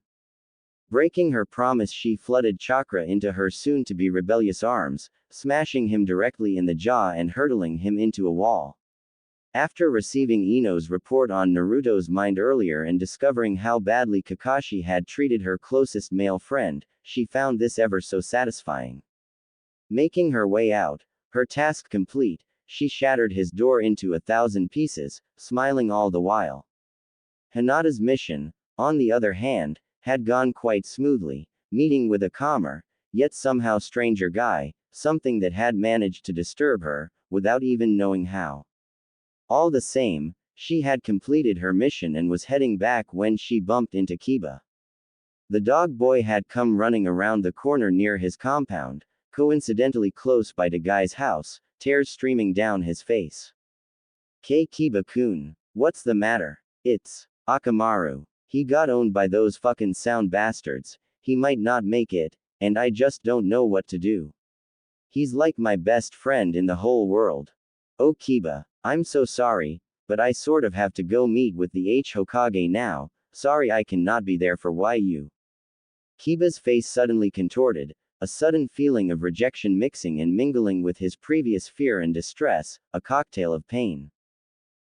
Breaking her promise, she flooded chakra into her soon-to-be rebellious arms, smashing him directly in the jaw and hurtling him into a wall. After receiving Ino's report on Naruto's mind earlier and discovering how badly Kakashi had treated her closest male friend, she found this ever so satisfying. Making her way out, her task complete, she shattered his door into 1,000 pieces, smiling all the while. Hinata's mission, on the other hand, had gone quite smoothly, meeting with a calmer, yet somehow stranger guy, something that had managed to disturb her, without even knowing how. All the same, she had completed her mission and was heading back when she bumped into Kiba. The dog boy had come running around the corner near his compound, coincidentally close by to Guy's house, tears streaming down his face. Kiba-kun, what's the matter? It's Akamaru. He got owned by those fucking sound bastards, he might not make it, and I just don't know what to do. He's like my best friend in the whole world. Oh Kiba, I'm so sorry, but I sort of have to go meet with the Hokage now, sorry I cannot be there for you. Kiba's face suddenly contorted, a sudden feeling of rejection mixing and mingling with his previous fear and distress, a cocktail of pain.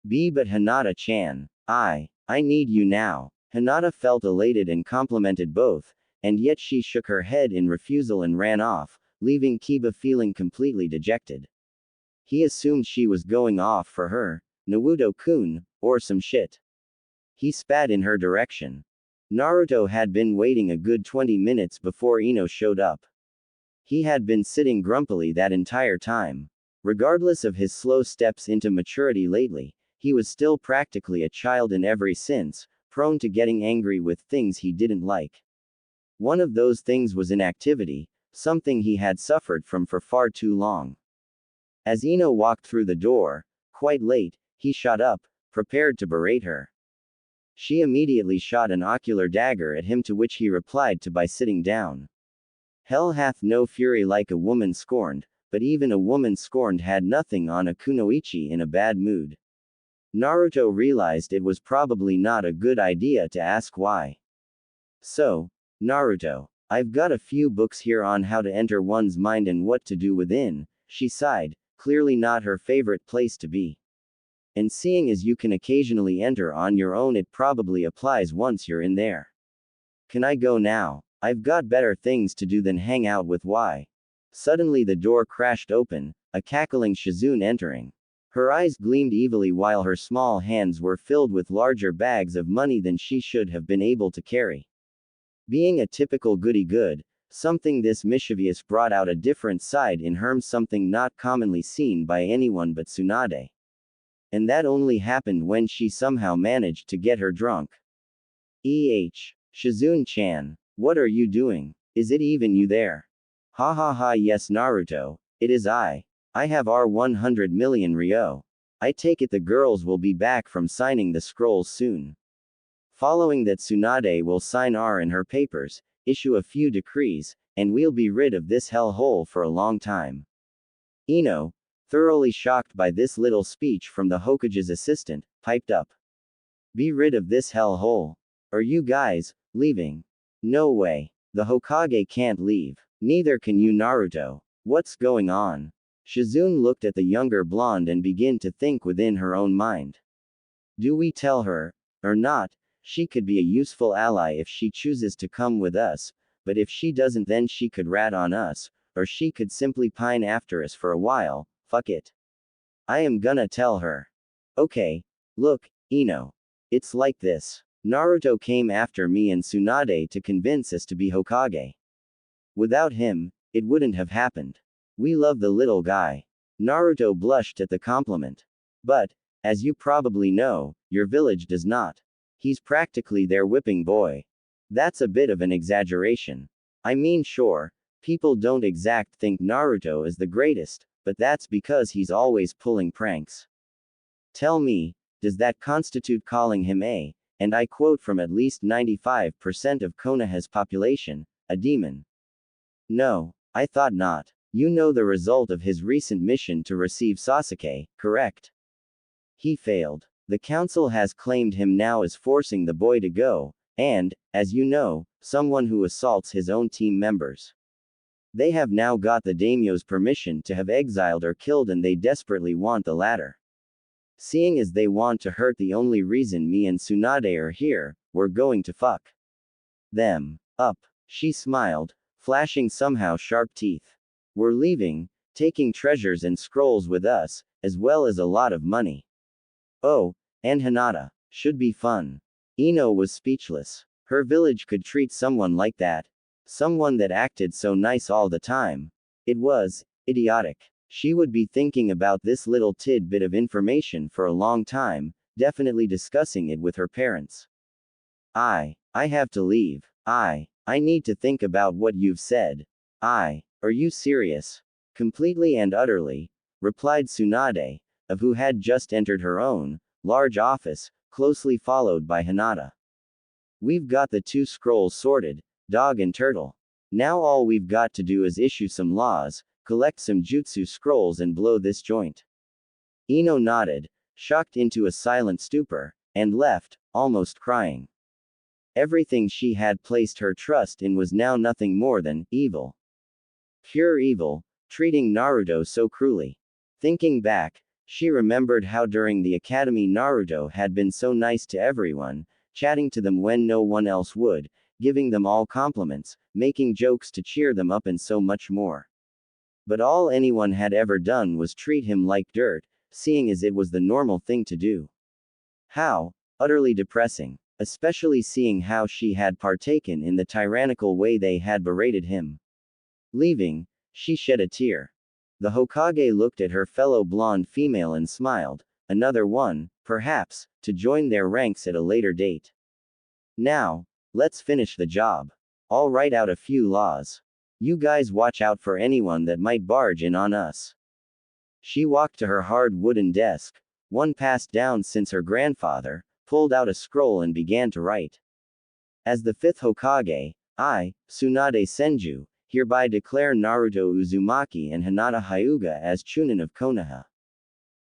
But Hinata-chan, I need you now. Hinata felt elated and complimented both, and yet she shook her head in refusal and ran off, leaving Kiba feeling completely dejected. He assumed she was going off for her, Naruto-kun, or some shit. He spat in her direction. Naruto had been waiting a good 20 minutes before Ino showed up. He had been sitting grumpily that entire time. Regardless of his slow steps into maturity lately, he was still practically a child in every sense, prone to getting angry with things he didn't like. One of those things was inactivity, something he had suffered from for far too long. As Ino walked through the door, quite late, he shot up, prepared to berate her. She immediately shot an ocular dagger at him, to which he replied by sitting down. Hell hath no fury like a woman scorned, but even a woman scorned had nothing on a kunoichi in a bad mood. Naruto realized it was probably not a good idea to ask why. So, Naruto, I've got a few books here on how to enter one's mind and what to do within, she sighed, clearly not her favorite place to be. And seeing as you can occasionally enter on your own, it probably applies once you're in there. Can I go now? I've got better things to do than hang out with Y. Suddenly the door crashed open, a cackling Shizune entering. Her eyes gleamed evilly while her small hands were filled with larger bags of money than she should have been able to carry. Being a typical goody-good, something this mischievous brought out a different side in her, something not commonly seen by anyone but Tsunade. And that only happened when she somehow managed to get her drunk. Shizune-chan, what are you doing? Is it even you there? Ha ha ha, yes Naruto, it is I. I have our 100 million ryo. I take it the girls will be back from signing the scrolls soon. Following that, Tsunade will sign in her papers, issue a few decrees, and we'll be rid of this hellhole for a long time. Ino, thoroughly shocked by this little speech from the Hokage's assistant, piped up. Be rid of this hellhole. Are you guys leaving? No way. The Hokage can't leave. Neither can you, Naruto. What's going on? Shizune looked at the younger blonde and began to think within her own mind. Do we tell her, or not? She could be a useful ally if she chooses to come with us, but if she doesn't, then she could rat on us, or she could simply pine after us for a while. Fuck it. I am gonna tell her. Okay. Look, Ino. It's like this. Naruto came after me and Tsunade to convince us to be Hokage. Without him, it wouldn't have happened. We love the little guy. Naruto blushed at the compliment. But, As you probably know, your village does not. He's practically their whipping boy. That's a bit of an exaggeration. I mean, sure, people don't exact think Naruto is the greatest, but that's because he's always pulling pranks. Tell me, does that constitute calling him a, and I quote from at least 95% of Konoha's population, a demon? No, I thought not. You know the result of his recent mission to receive Sasuke, correct? He failed. The council has claimed him now as forcing the boy to go, and, as you know, someone who assaults his own team members. They have now got the daimyo's permission to have exiled or killed, and they desperately want the latter. Seeing as they want to hurt the only reason me and Tsunade are here, we're going to fuck them up. She smiled, flashing somehow sharp teeth. We're leaving, taking treasures and scrolls with us, as well as a lot of money. Oh, and Hinata. Should be fun. Ino was speechless. Her village could treat someone like that. Someone that acted so nice all the time. It was idiotic. She would be thinking about this little tidbit of information for a long time, definitely discussing it with her parents. I have to leave. I need to think about what you've said. Are you serious? Completely and utterly, replied Tsunade, of who had just entered her own, large office, closely followed by Hinata. We've got the two scrolls sorted, dog and turtle. Now all we've got to do is issue some laws, collect some jutsu scrolls and blow this joint. Ino nodded, shocked into a silent stupor, and left, almost crying. Everything she had placed her trust in was now nothing more than evil. Pure evil, treating Naruto so cruelly. Thinking back, she remembered how during the academy Naruto had been so nice to everyone, chatting to them when no one else would, giving them all compliments, making jokes to cheer them up and so much more. But all anyone had ever done was treat him like dirt, seeing as it was the normal thing to do. How utterly depressing, especially seeing how she had partaken in the tyrannical way they had berated him. Leaving, she shed a tear. The Hokage looked at her fellow blonde female and smiled, another one, perhaps, to join their ranks at a later date. Now, let's finish the job. I'll write out a few laws. You guys watch out for anyone that might barge in on us. She walked to her hard wooden desk, one passed down since her grandfather, pulled out a scroll and began to write. As the fifth Hokage, I, Tsunade Senju, hereby declare Naruto Uzumaki and Hinata Hyuga as Chunin of Konoha.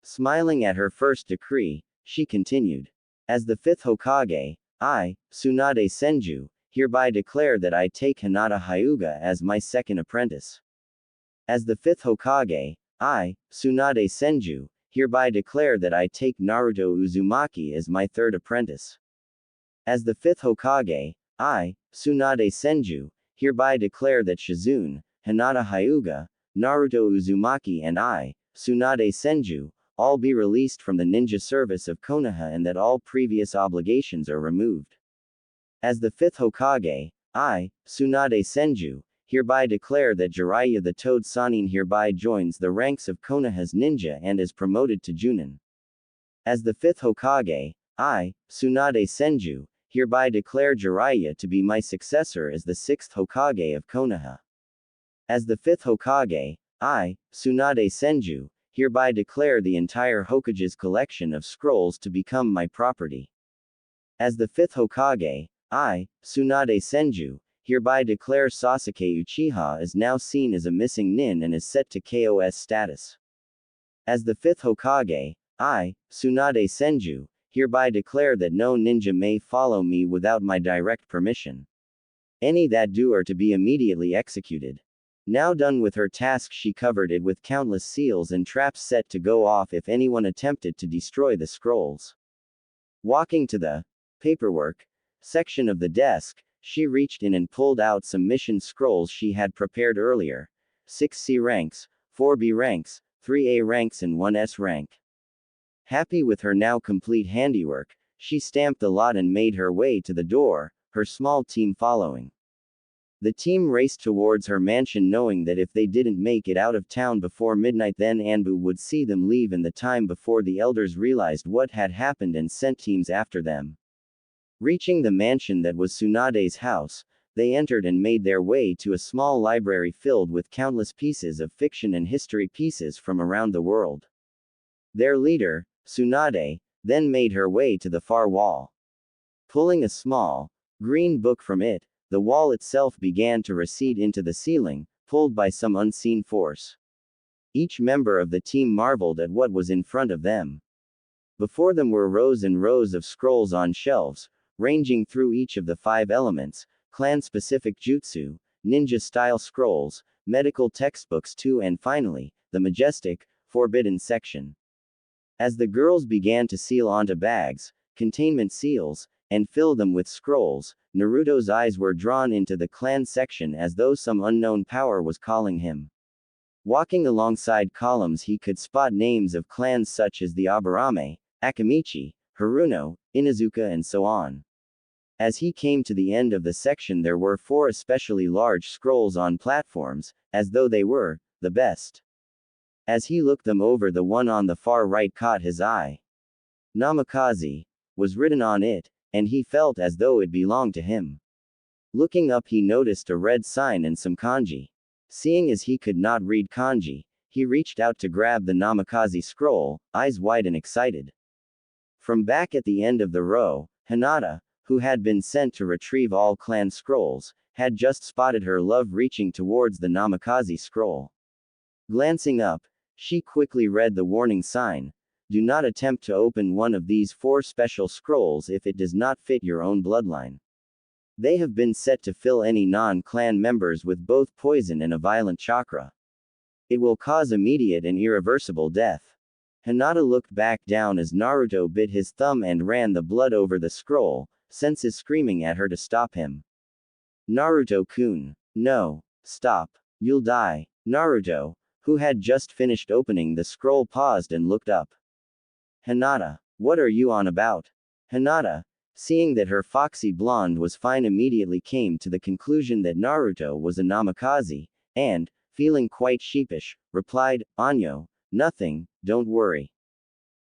Smiling at her first decree, she continued. As the fifth Hokage, I, Tsunade Senju, hereby declare that I take Hinata Hyuga as my second apprentice. As the fifth Hokage, I, Tsunade Senju, hereby declare that I take Naruto Uzumaki as my third apprentice. As the fifth Hokage, I, Tsunade Senju, hereby declare that Shizune, Hinata Hyuga, Naruto Uzumaki and I, Tsunade Senju, all be released from the ninja service of Konoha and that all previous obligations are removed. As the fifth Hokage, I, Tsunade Senju, hereby declare that Jiraiya the Toad Sannin hereby joins the ranks of Konoha's ninja and is promoted to Junin. As the fifth Hokage, I, Tsunade Senju, hereby declare Jiraiya to be my successor as the sixth Hokage of Konoha. As the fifth Hokage, I, Tsunade Senju, hereby declare the entire Hokage's collection of scrolls to become my property. As the fifth Hokage, I, Tsunade Senju, hereby declare Sasuke Uchiha is now seen as a missing nin and is set to KOS status. As the fifth Hokage, I, Tsunade Senju, hereby declare that no ninja may follow me without my direct permission. Any that do are to be immediately executed. Now done with her task, she covered it with countless seals and traps set to go off if anyone attempted to destroy the scrolls. Walking to the paperwork section of the desk, she reached in and pulled out some mission scrolls she had prepared earlier. 6C ranks, 4B ranks, 3A ranks and 1S rank. Happy with her now complete handiwork, she stamped the lot and made her way to the door, her small team following. The team raced towards her mansion knowing that if they didn't make it out of town before midnight then Anbu would see them leave in the time before the elders realized what had happened and sent teams after them. Reaching the mansion that was Tsunade's house, they entered and made their way to a small library filled with countless pieces of fiction and history pieces from around the world. Their leader, Tsunade, then made her way to the far wall. Pulling a small, green book from it, the wall itself began to recede into the ceiling, pulled by some unseen force. Each member of the team marveled at what was in front of them. Before them were rows and rows of scrolls on shelves, ranging through each of the 5 elements, clan-specific jutsu, ninja-style scrolls, medical textbooks too, and finally, the majestic, forbidden section. As the girls began to seal onto bags, containment seals, and fill them with scrolls, Naruto's eyes were drawn into the clan section as though some unknown power was calling him. Walking alongside columns he could spot names of clans such as the Aburame, Akamichi, Haruno, Inazuka and so on. As he came to the end of the section there were 4 especially large scrolls on platforms, as though they were the best. As he looked them over, the one on the far right caught his eye. Namikaze was written on it, and he felt as though it belonged to him. Looking up he noticed a red sign and some kanji. Seeing as he could not read kanji, he reached out to grab the Namikaze scroll, eyes wide and excited. From back at the end of the row, Hinata, who had been sent to retrieve all clan scrolls, had just spotted her love reaching towards the Namikaze scroll. Glancing up, she quickly read the warning sign: do not attempt to open one of these 4 special scrolls if it does not fit your own bloodline. They have been set to fill any non-clan members with both poison and a violent chakra. It will cause immediate and irreversible death. Hinata looked back down as Naruto bit his thumb and ran the blood over the scroll, senses screaming at her to stop him. Naruto-kun. No. Stop. You'll die. Naruto, who had just finished opening the scroll, paused and looked up. Hinata, what are you on about? Hinata, seeing that her foxy blonde was fine, immediately came to the conclusion that Naruto was a Namikaze, and, feeling quite sheepish, replied, Anyo, nothing, don't worry.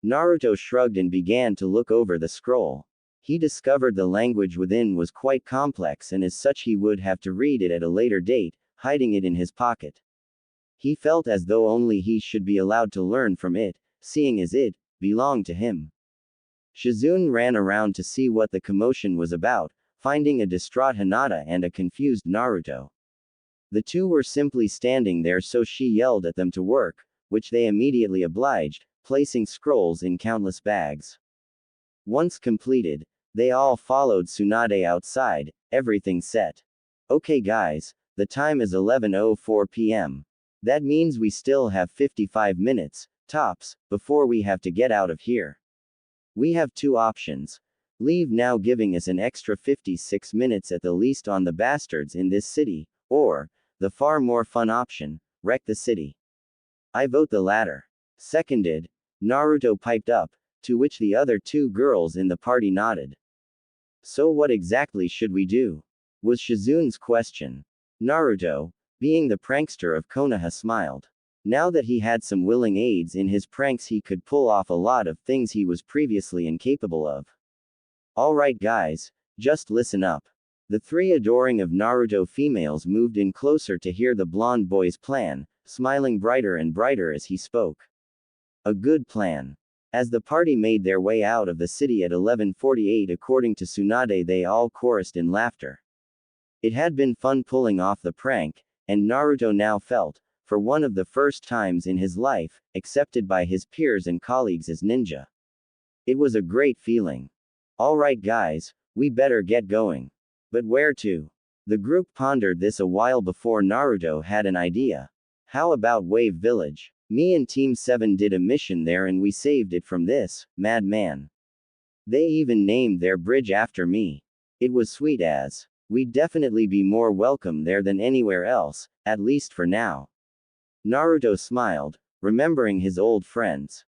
Naruto shrugged and began to look over the scroll. He discovered the language within was quite complex, and as such he would have to read it at a later date, hiding it in his pocket. He felt as though only he should be allowed to learn from it, seeing as it belonged to him. Shizune ran around to see what the commotion was about, finding a distraught Hinata and a confused Naruto. The two were simply standing there, so she yelled at them to work, which they immediately obliged, placing scrolls in countless bags. Once completed, they all followed Tsunade outside, everything set. Okay guys, the time is 11:04 p.m. That means we still have 55 minutes, tops, before we have to get out of here. We have 2 options. Leave now, giving us an extra 56 minutes at the least on the bastards in this city, or, the far more fun option, wreck the city. I vote the latter. Seconded. Naruto piped up, to which the other 2 girls in the party nodded. So what exactly should we do? Was Shizune's question. Naruto, being the prankster of Konoha, smiled. Now that he had some willing aides in his pranks, he could pull off a lot of things he was previously incapable of. Alright guys, just listen up. The 3 adoring of Naruto females moved in closer to hear the blonde boy's plan, smiling brighter and brighter as he spoke. A good plan. As the party made their way out of the city at 11:48 according to Tsunade, they all chorused in laughter. It had been fun pulling off the prank, and Naruto now felt, for one of the first times in his life, accepted by his peers and colleagues as ninja. It was a great feeling. Alright guys, we better get going. But where to? The group pondered this a while before Naruto had an idea. How about Wave Village? Me and Team 7 did a mission there and we saved it from this madman. They even named their bridge after me. It was sweet as. We'd definitely be more welcome there than anywhere else, at least for now. Naruto smiled, remembering his old friends.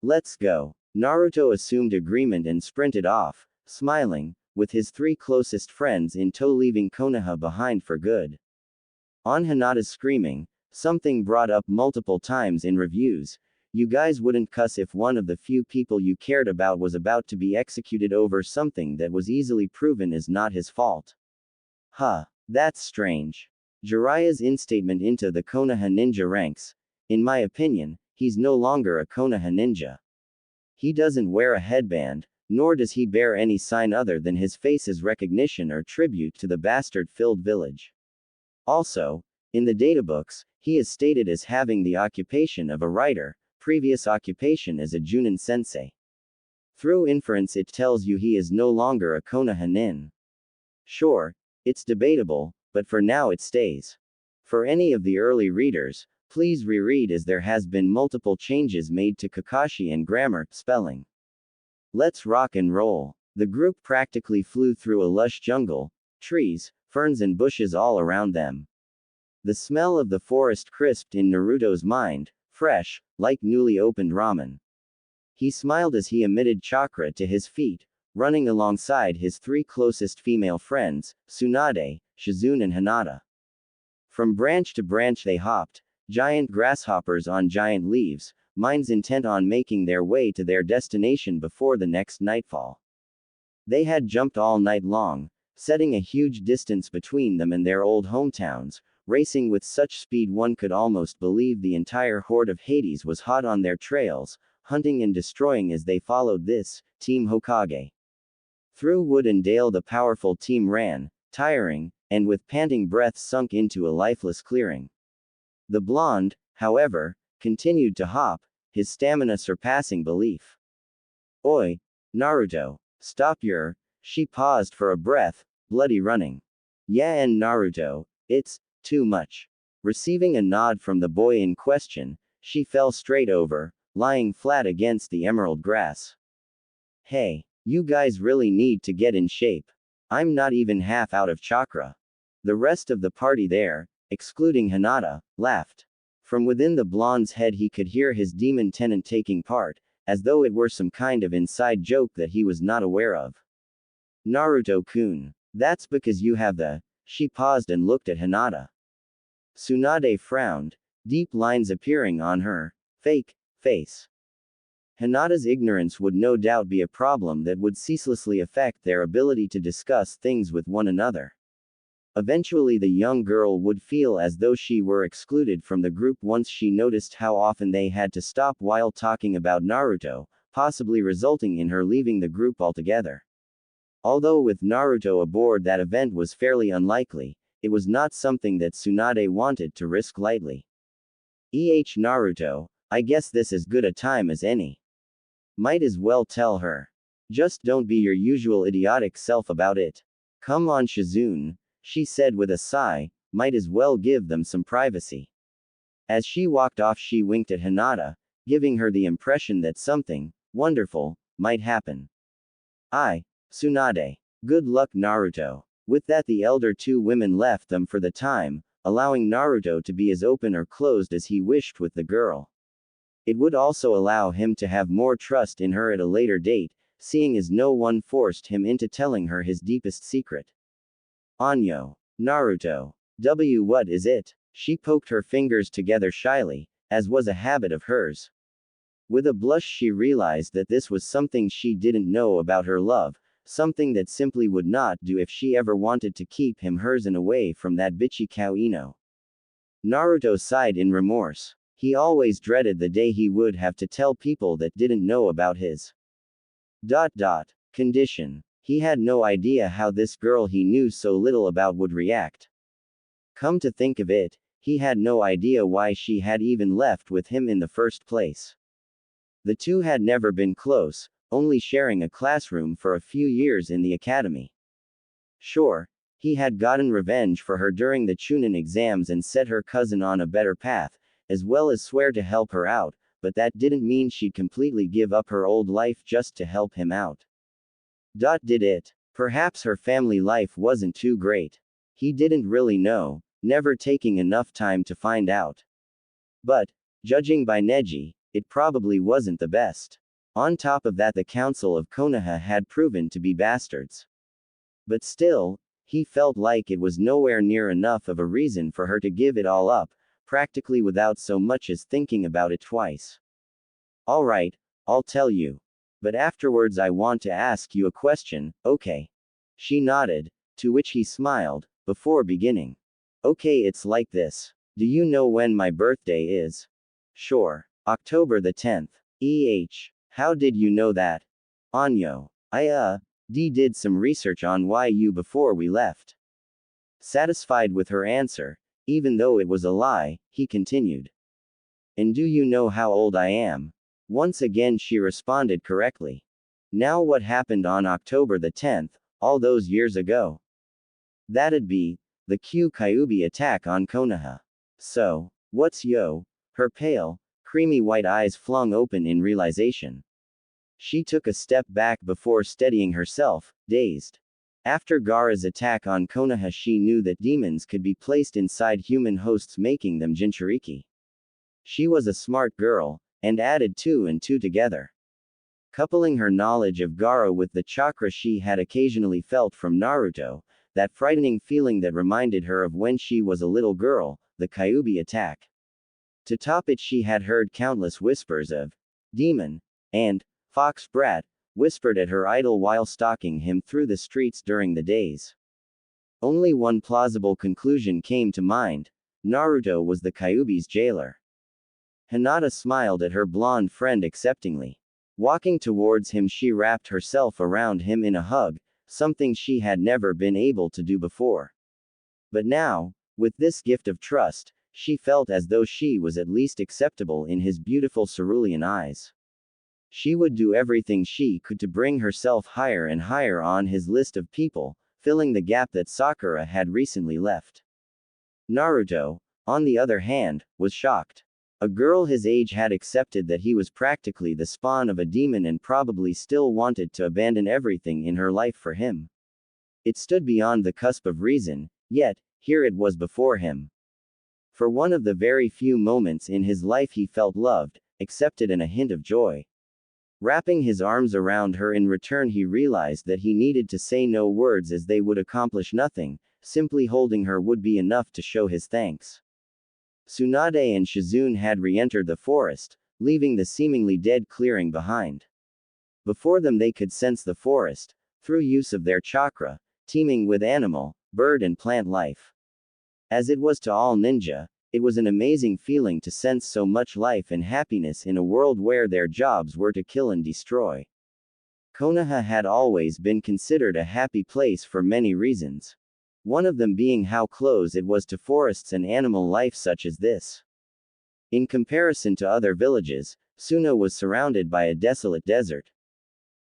Let's go. Naruto assumed agreement and sprinted off, smiling, with his 3 closest friends in tow leaving Konoha behind for good. On Hinata's screaming, something brought up multiple times in reviews, you guys wouldn't cuss if one of the few people you cared about was about to be executed over something that was easily proven is not his fault. Huh. That's strange. Jiraiya's instatement into the Konoha ninja ranks. In my opinion, he's no longer a Konoha ninja. He doesn't wear a headband, nor does he bear any sign other than his face as recognition or tribute to the bastard-filled village. Also, in the databooks, he is stated as having the occupation of a writer, previous occupation as a Junin sensei. Through inference it tells you he is no longer a Konoha nin. Sure, it's debatable, but for now it stays. For any of the early readers, please reread as there has been multiple changes made to Kakashi and grammar, spelling. Let's rock and roll. The group practically flew through a lush jungle, trees, ferns and bushes all around them. The smell of the forest crisped in Naruto's mind, fresh, like newly opened ramen. He smiled as he emitted chakra to his feet, running alongside his 3 closest female friends, Tsunade, Shizune and Hinata. From branch to branch they hopped, giant grasshoppers on giant leaves, minds intent on making their way to their destination before the next nightfall. They had jumped all night long, setting a huge distance between them and their old hometowns, racing with such speed one could almost believe the entire horde of Hades was hot on their trails, hunting and destroying as they followed this, Team Hokage. Through wood and dale the powerful team ran, tiring, and with panting breaths sunk into a lifeless clearing. The blonde, however, continued to hop, his stamina surpassing belief. Oi, Naruto, stop your. She paused for a breath, bloody running. Yeah, and Naruto, it's too much. Receiving a nod from the boy in question, she fell straight over, lying flat against the emerald grass. Hey, you guys really need to get in shape. I'm not even half out of chakra. The rest of the party there, excluding Hinata, laughed. From within the blonde's head he could hear his demon tenant taking part, as though it were some kind of inside joke that he was not aware of. Naruto-kun. That's because you have the. She paused and looked at Hinata. Tsunade frowned, deep lines appearing on her fake face. Hinata's ignorance would no doubt be a problem that would ceaselessly affect their ability to discuss things with one another. Eventually the young girl would feel as though she were excluded from the group once she noticed how often they had to stop while talking about Naruto, possibly resulting in her leaving the group altogether. Although with Naruto aboard that event was fairly unlikely, it was not something that Tsunade wanted to risk lightly. Naruto, I guess this is good a time as any. Might as well tell her. Just don't be your usual idiotic self about it. Come on Shizune, she said with a sigh, might as well give them some privacy. As she walked off she winked at Hinata, giving her the impression that something wonderful might happen. Tsunade. Good luck Naruto. With that the elder 2 women left them for the time, allowing Naruto to be as open or closed as he wished with the girl. It would also allow him to have more trust in her at a later date, seeing as no one forced him into telling her his deepest secret. Anyo. Naruto. What is it? She poked her fingers together shyly, as was a habit of hers. With a blush she realized that this was something she didn't know about her love, something that simply would not do if she ever wanted to keep him hers and away from that bitchy cow Ino. Naruto sighed in remorse. He always dreaded the day he would have to tell people that didn't know about his condition. He had no idea how this girl he knew so little about would react. Come to think of it, he had no idea why she had even left with him in the first place. The two had never been close, only sharing a classroom for a few years in the academy. Sure, he had gotten revenge for her during the Chunin exams and set her cousin on a better path, as well as swear to help her out, but that didn't mean she'd completely give up her old life just to help him out. Did it? Perhaps her family life wasn't too great. He didn't really know, never taking enough time to find out. But, judging by Neji, it probably wasn't the best. On top of that the Council of Konoha had proven to be bastards. But still, he felt like it was nowhere near enough of a reason for her to give it all up, practically without so much as thinking about it twice. Alright, I'll tell you. But afterwards I want to ask you a question, okay? She nodded, to which he smiled, before beginning. Okay, it's like this. Do you know when my birthday is? Sure. October the 10th. How did you know that? Anyo. Did some research on you before we left. Satisfied with her answer, even though it was a lie, he continued. And do you know how old I am? Once again she responded correctly. Now what happened on October the 10th, all those years ago? That'd be the Kyuubi attack on Konoha. So, what's her pale, creamy white eyes flung open in realization. She took a step back before steadying herself, dazed. After Gaara's attack on Konoha, she knew that demons could be placed inside human hosts, making them Jinchuriki. She was a smart girl, and added 2 and 2 together. Coupling her knowledge of Gaara with the chakra she had occasionally felt from Naruto, that frightening feeling that reminded her of when she was a little girl, the Kyuubi attack. To top it, she had heard countless whispers of demon and fox brat whispered at her idol while stalking him through the streets during the days. Only one plausible conclusion came to mind: Naruto was the Kyuubi's jailer. Hinata smiled at her blonde friend acceptingly. Walking towards him, she wrapped herself around him in a hug, something she had never been able to do before. But now, with this gift of trust, she felt as though she was at least acceptable in his beautiful cerulean eyes. She would do everything she could to bring herself higher and higher on his list of people, filling the gap that Sakura had recently left. Naruto, on the other hand, was shocked. A girl his age had accepted that he was practically the spawn of a demon and probably still wanted to abandon everything in her life for him. It stood beyond the cusp of reason, yet, here it was before him. For one of the very few moments in his life he felt loved, accepted, and a hint of joy. Wrapping his arms around her in return, he realized that he needed to say no words, as they would accomplish nothing. Simply holding her would be enough to show his thanks. Tsunade and Shizune had re-entered the forest, leaving the seemingly dead clearing behind. Before them they could sense the forest, through use of their chakra, teeming with animal, bird and plant life. As it was to all ninja, it was an amazing feeling to sense so much life and happiness in a world where their jobs were to kill and destroy. Konoha had always been considered a happy place for many reasons. One of them being how close it was to forests and animal life such as this. In comparison to other villages, Suno was surrounded by a desolate desert.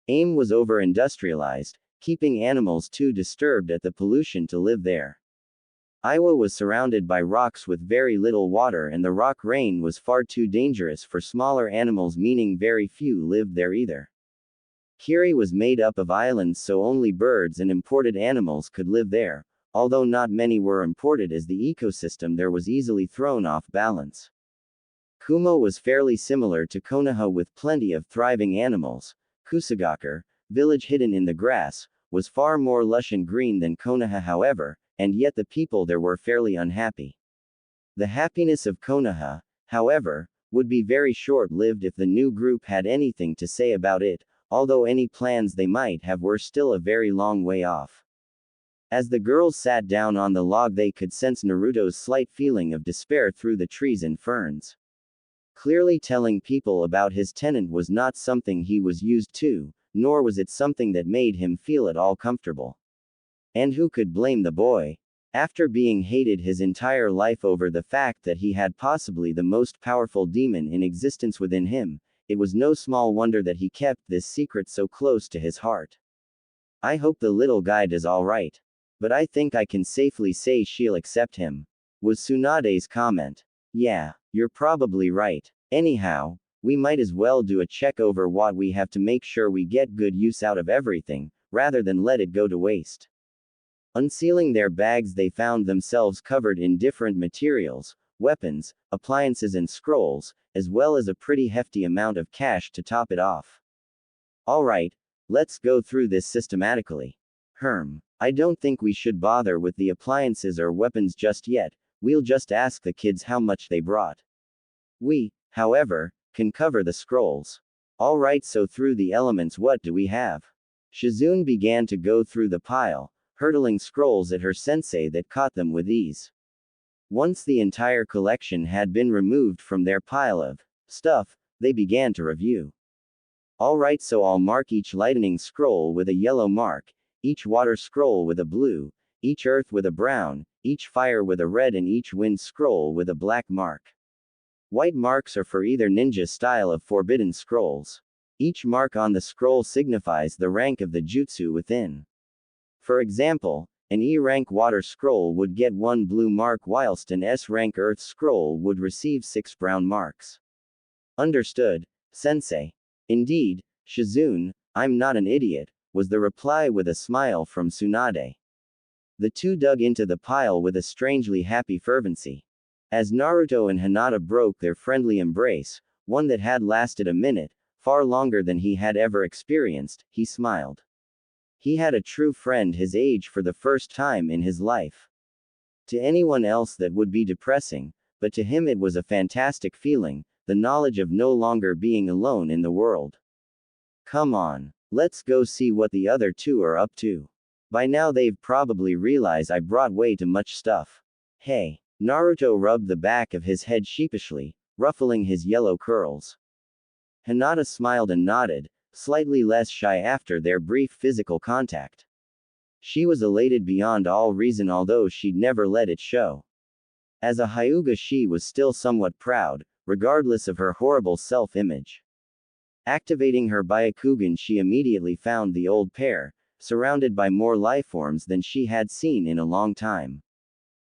Aim was over-industrialized, keeping animals too disturbed at the pollution to live there. Iwa was surrounded by rocks with very little water, and the rock rain was far too dangerous for smaller animals, meaning very few lived there either. Kiri was made up of islands, so only birds and imported animals could live there, although not many were imported, as the ecosystem there was easily thrown off balance. Kumo was fairly similar to Konoha with plenty of thriving animals. Kusagakure, village hidden in the grass, was far more lush and green than Konoha, however, and yet the people there were fairly unhappy. The happiness of Konoha, however, would be very short-lived if the new group had anything to say about it, although any plans they might have were still a very long way off. As the girls sat down on the log, they could sense Naruto's slight feeling of despair through the trees and ferns. Clearly, telling people about his tenant was not something he was used to, nor was it something that made him feel at all comfortable. And who could blame the boy? After being hated his entire life over the fact that he had possibly the most powerful demon in existence within him, it was no small wonder that he kept this secret so close to his heart. I hope the little guy does all right. But I think I can safely say she'll accept him, was Tsunade's comment. Yeah, you're probably right. Anyhow, we might as well do a check over what we have to make sure we get good use out of everything, rather than let it go to waste. Unsealing their bags, they found themselves covered in different materials, weapons, appliances and scrolls, as well as a pretty hefty amount of cash to top it off. Alright, let's go through this systematically. I don't think we should bother with the appliances or weapons just yet, we'll just ask the kids how much they brought. We, however, can cover the scrolls. Alright, so through the elements, what do we have? Shizune began to go through the pile, hurtling scrolls at her sensei that caught them with ease. Once the entire collection had been removed from their pile of stuff, they began to review. Alright, so I'll mark each lightning scroll with a yellow mark, each water scroll with a blue, each earth with a brown, each fire with a red, and each wind scroll with a black mark. White marks are for either ninja style of forbidden scrolls. Each mark on the scroll signifies the rank of the jutsu within. For example, an E-rank water scroll would get 1 blue mark, whilst an S-rank earth scroll would receive 6 brown marks. Understood, sensei. Indeed, Shizune, I'm not an idiot, was the reply with a smile from Tsunade. The two dug into the pile with a strangely happy fervency. As Naruto and Hinata broke their friendly embrace, one that had lasted a minute, far longer than he had ever experienced, he smiled. He had a true friend his age for the first time in his life. To anyone else that would be depressing, but to him it was a fantastic feeling, the knowledge of no longer being alone in the world. Come on, let's go see what the other two are up to. By now they've probably realized I brought way too much stuff. Hey. Naruto rubbed the back of his head sheepishly, ruffling his yellow curls. Hinata smiled and nodded, slightly less shy after their brief physical contact. She was elated beyond all reason, although she'd never let it show. As a Hyuga, she was still somewhat proud, regardless of her horrible self-image. Activating her Byakugan, she immediately found the old pair, surrounded by more lifeforms than she had seen in a long time.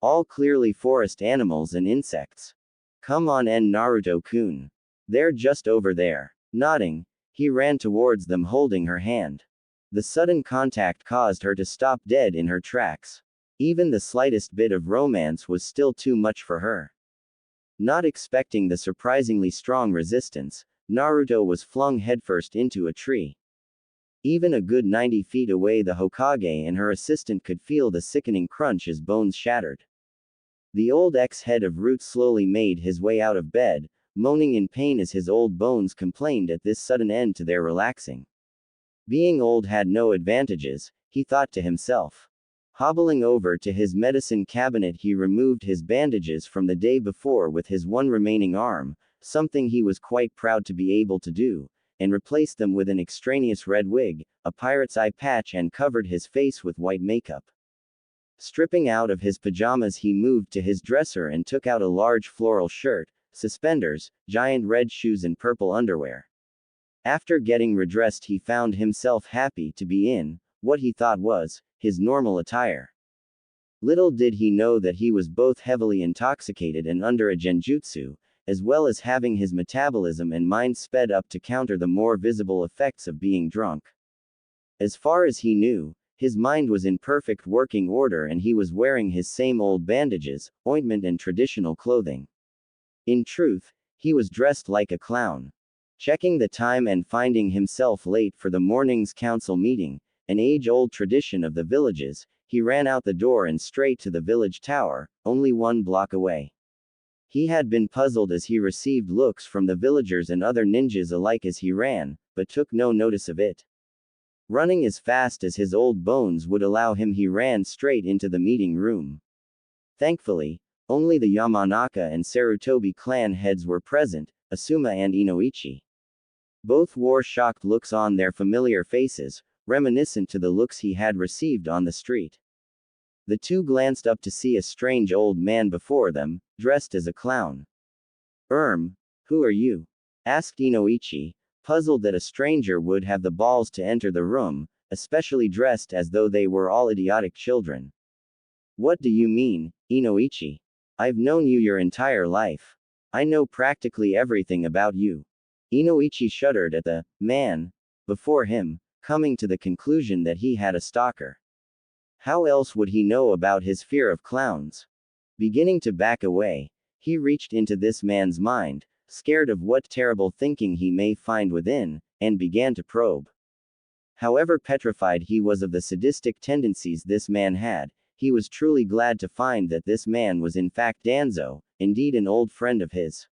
All clearly forest animals and insects. Come on, Naruto-kun. They're just over there. Nodding, he ran towards them holding her hand. The sudden contact caused her to stop dead in her tracks. Even the slightest bit of romance was still too much for her. Not expecting the surprisingly strong resistance, Naruto was flung headfirst into a tree. Even a good 90 feet away, the Hokage and her assistant could feel the sickening crunch as bones shattered. The old ex-head of Root slowly made his way out of bed, moaning in pain as his old bones complained at this sudden end to their relaxing. Being old had no advantages, he thought to himself. Hobbling over to his medicine cabinet, he removed his bandages from the day before with his one remaining arm, something he was quite proud to be able to do, and replaced them with an extraneous red wig, a pirate's eye patch, and covered his face with white makeup. Stripping out of his pajamas, he moved to his dresser and took out a large floral shirt, suspenders, giant red shoes, and purple underwear. After getting redressed, he found himself happy to be in what he thought was his normal attire. Little did he know that he was both heavily intoxicated and under a genjutsu, as well as having his metabolism and mind sped up to counter the more visible effects of being drunk. As far as he knew, his mind was in perfect working order, and he was wearing his same old bandages, ointment, and traditional clothing. In truth, he was dressed like a clown. Checking the time and finding himself late for the morning's council meeting, an age-old tradition of the villages, he ran out the door and straight to the village tower, only 1 block away. He had been puzzled as he received looks from the villagers and other ninjas alike as he ran, but took no notice of it. Running as fast as his old bones would allow him, he ran straight into the meeting room. Thankfully, only the Yamanaka and Sarutobi clan heads were present, Asuma and Inoichi. Both wore shocked looks on their familiar faces, reminiscent to the looks he had received on the street. The two glanced up to see a strange old man before them, dressed as a clown. Who are you? Asked Inoichi, puzzled that a stranger would have the balls to enter the room, especially dressed as though they were all idiotic children. What do you mean, Inoichi? I've known you your entire life. I know practically everything about you. Inoichi shuddered at the man before him, coming to the conclusion that he had a stalker. How else would he know about his fear of clowns? Beginning to back away, he reached into this man's mind, scared of what terrible thinking he may find within, and began to probe. However petrified he was of the sadistic tendencies this man had, he was truly glad to find that this man was in fact Danzo, indeed an old friend of his.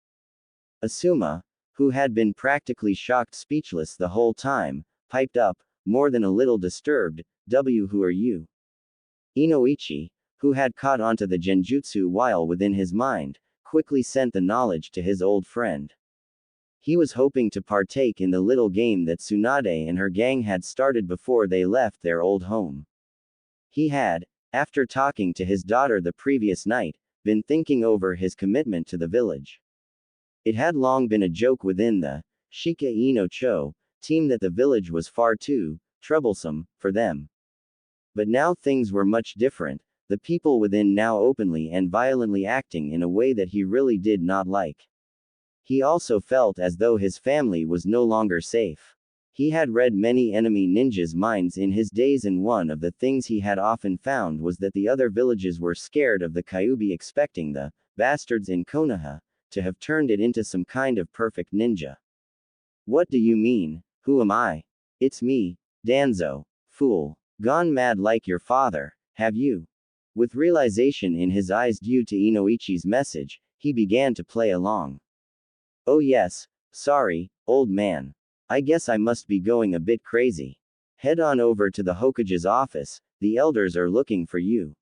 Asuma, who had been practically shocked speechless the whole time, piped up, more than a little disturbed, who are you? Inoichi, who had caught onto the genjutsu while within his mind, quickly sent the knowledge to his old friend. He was hoping to partake in the little game that Tsunade and her gang had started before they left their old home. He had, after talking to his daughter the previous night, been thinking over his commitment to the village. It had long been a joke within the Shika Ino Cho team that the village was far too troublesome for them. But now things were much different, the people within now openly and violently acting in a way that he really did not like. He also felt as though his family was no longer safe. He had read many enemy ninjas' minds in his days, and one of the things he had often found was that the other villages were scared of the Kyuubi, expecting the bastards in Konoha to have turned it into some kind of perfect ninja. What do you mean? Who am I? It's me, Danzo. Fool. Gone mad like your father, have you? With realization in his eyes due to Inoichi's message, he began to play along. Oh yes, sorry, old man. I guess I must be going a bit crazy. Head on over to the Hokage's office, the elders are looking for you.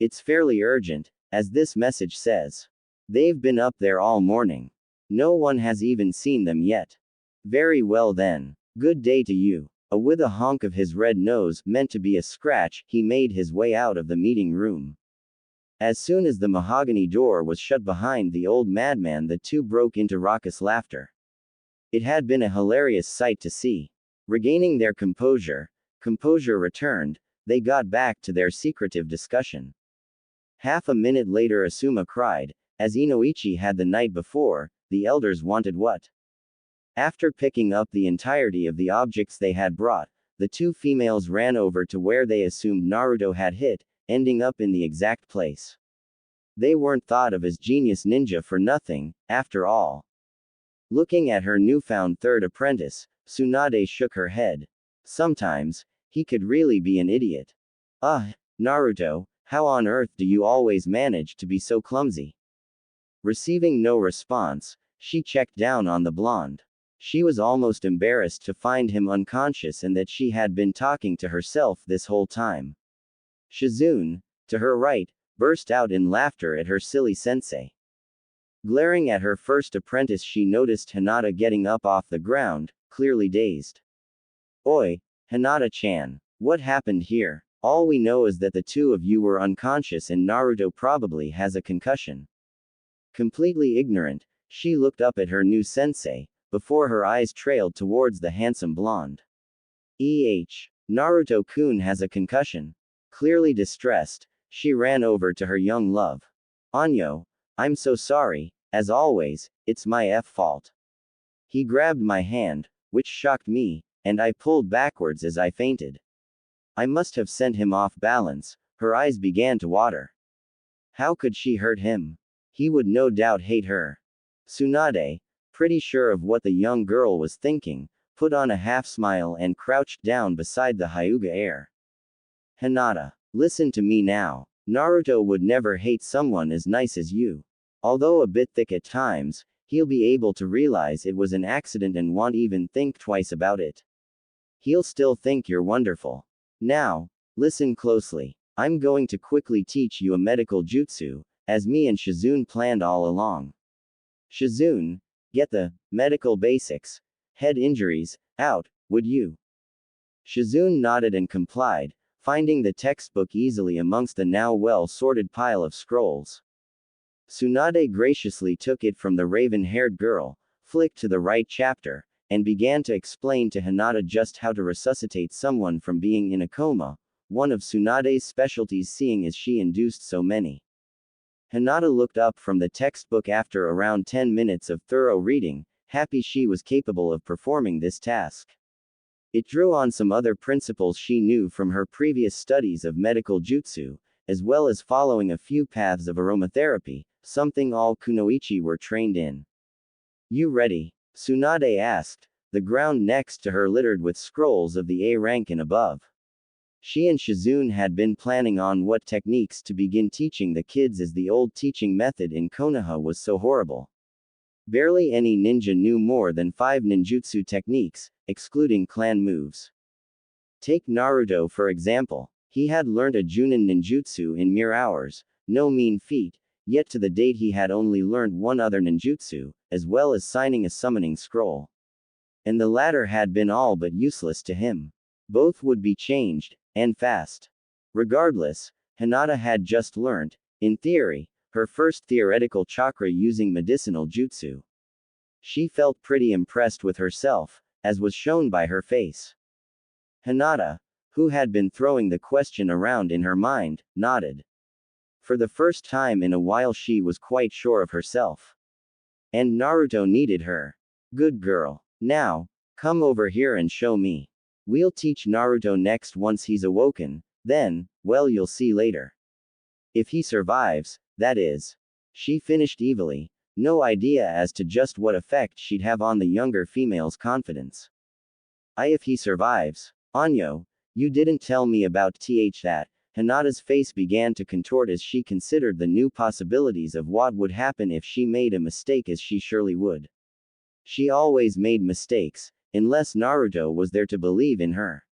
It's fairly urgent, as this message says. They've been up there all morning. No one has even seen them yet. Very well then. Good day to you. With a honk of his red nose, meant to be a scratch, he made his way out of the meeting room. As soon as the mahogany door was shut behind the old madman, the two broke into raucous laughter. It had been a hilarious sight to see. Regaining their composure returned, they got back to their secretive discussion. Half a minute later Asuma cried, as Inoichi had the night before, the elders wanted what? After picking up the entirety of the objects they had brought, the two females ran over to where they assumed Naruto had hid, ending up in the exact place. They weren't thought of as genius ninja for nothing, after all. Looking at her newfound third apprentice, Tsunade shook her head. Sometimes, he could really be an idiot. Naruto, how on earth do you always manage to be so clumsy? Receiving no response, she checked down on the blonde. She was almost embarrassed to find him unconscious and that she had been talking to herself this whole time. Shizune, to her right, burst out in laughter at her silly sensei. Glaring at her first apprentice, she noticed Hinata getting up off the ground, clearly dazed. Oi, Hinata-chan, what happened here? All we know is that the two of you were unconscious and Naruto probably has a concussion. Completely ignorant, she looked up at her new sensei, before her eyes trailed towards the handsome blonde. Naruto-kun has a concussion. Clearly distressed, she ran over to her young love. Anyo, I'm so sorry, as always, it's my fault. He grabbed my hand, which shocked me, and I pulled backwards as I fainted. I must have sent him off balance, her eyes began to water. How could she hurt him? He would no doubt hate her. Tsunade, pretty sure of what the young girl was thinking, put on a half smile and crouched down beside the Hyuga heir. Hinata, listen to me now. Naruto would never hate someone as nice as you. Although a bit thick at times, he'll be able to realize it was an accident and won't even think twice about it. He'll still think you're wonderful. Now, listen closely. I'm going to quickly teach you a medical jutsu, as me and Shizune planned all along. Shizune, get the medical basics, head injuries, out, would you? Shizune nodded and complied, finding the textbook easily amongst the now well-sorted pile of scrolls. Tsunade graciously took it from the raven-haired girl, flicked to the right chapter, and began to explain to Hinata just how to resuscitate someone from being in a coma, one of Tsunade's specialties seeing as she induced so many. Hinata looked up from the textbook after around 10 minutes of thorough reading, happy she was capable of performing this task. It drew on some other principles she knew from her previous studies of medical jutsu, as well as following a few paths of aromatherapy, something all kunoichi were trained in. You ready? Tsunade asked, the ground next to her littered with scrolls of the A rank and above. She and Shizune had been planning on what techniques to begin teaching the kids, as the old teaching method in Konoha was so horrible. Barely any ninja knew more than 5 ninjutsu techniques, excluding clan moves. Take Naruto for example. He had learned a Junin ninjutsu in mere hours, no mean feat, yet to the date he had only learned one other ninjutsu, as well as signing a summoning scroll. And the latter had been all but useless to him. Both would be changed, and fast. Regardless, Hinata had just learned, in theory, her first theoretical chakra using medicinal jutsu. She felt pretty impressed with herself, as was shown by her face. Hinata, who had been throwing the question around in her mind, nodded. For the first time in a while she was quite sure of herself. And Naruto needed her. Good girl. Now, come over here and show me. We'll teach Naruto next once he's awoken, then, well, you'll see later. If he survives, that is. She finished evilly, no idea as to just what effect she'd have on the younger female's confidence. If he survives. Anyo, you didn't tell me about that. Hinata's face began to contort as she considered the new possibilities of what would happen if she made a mistake, as she surely would. She always made mistakes, unless Naruto was there to believe in her.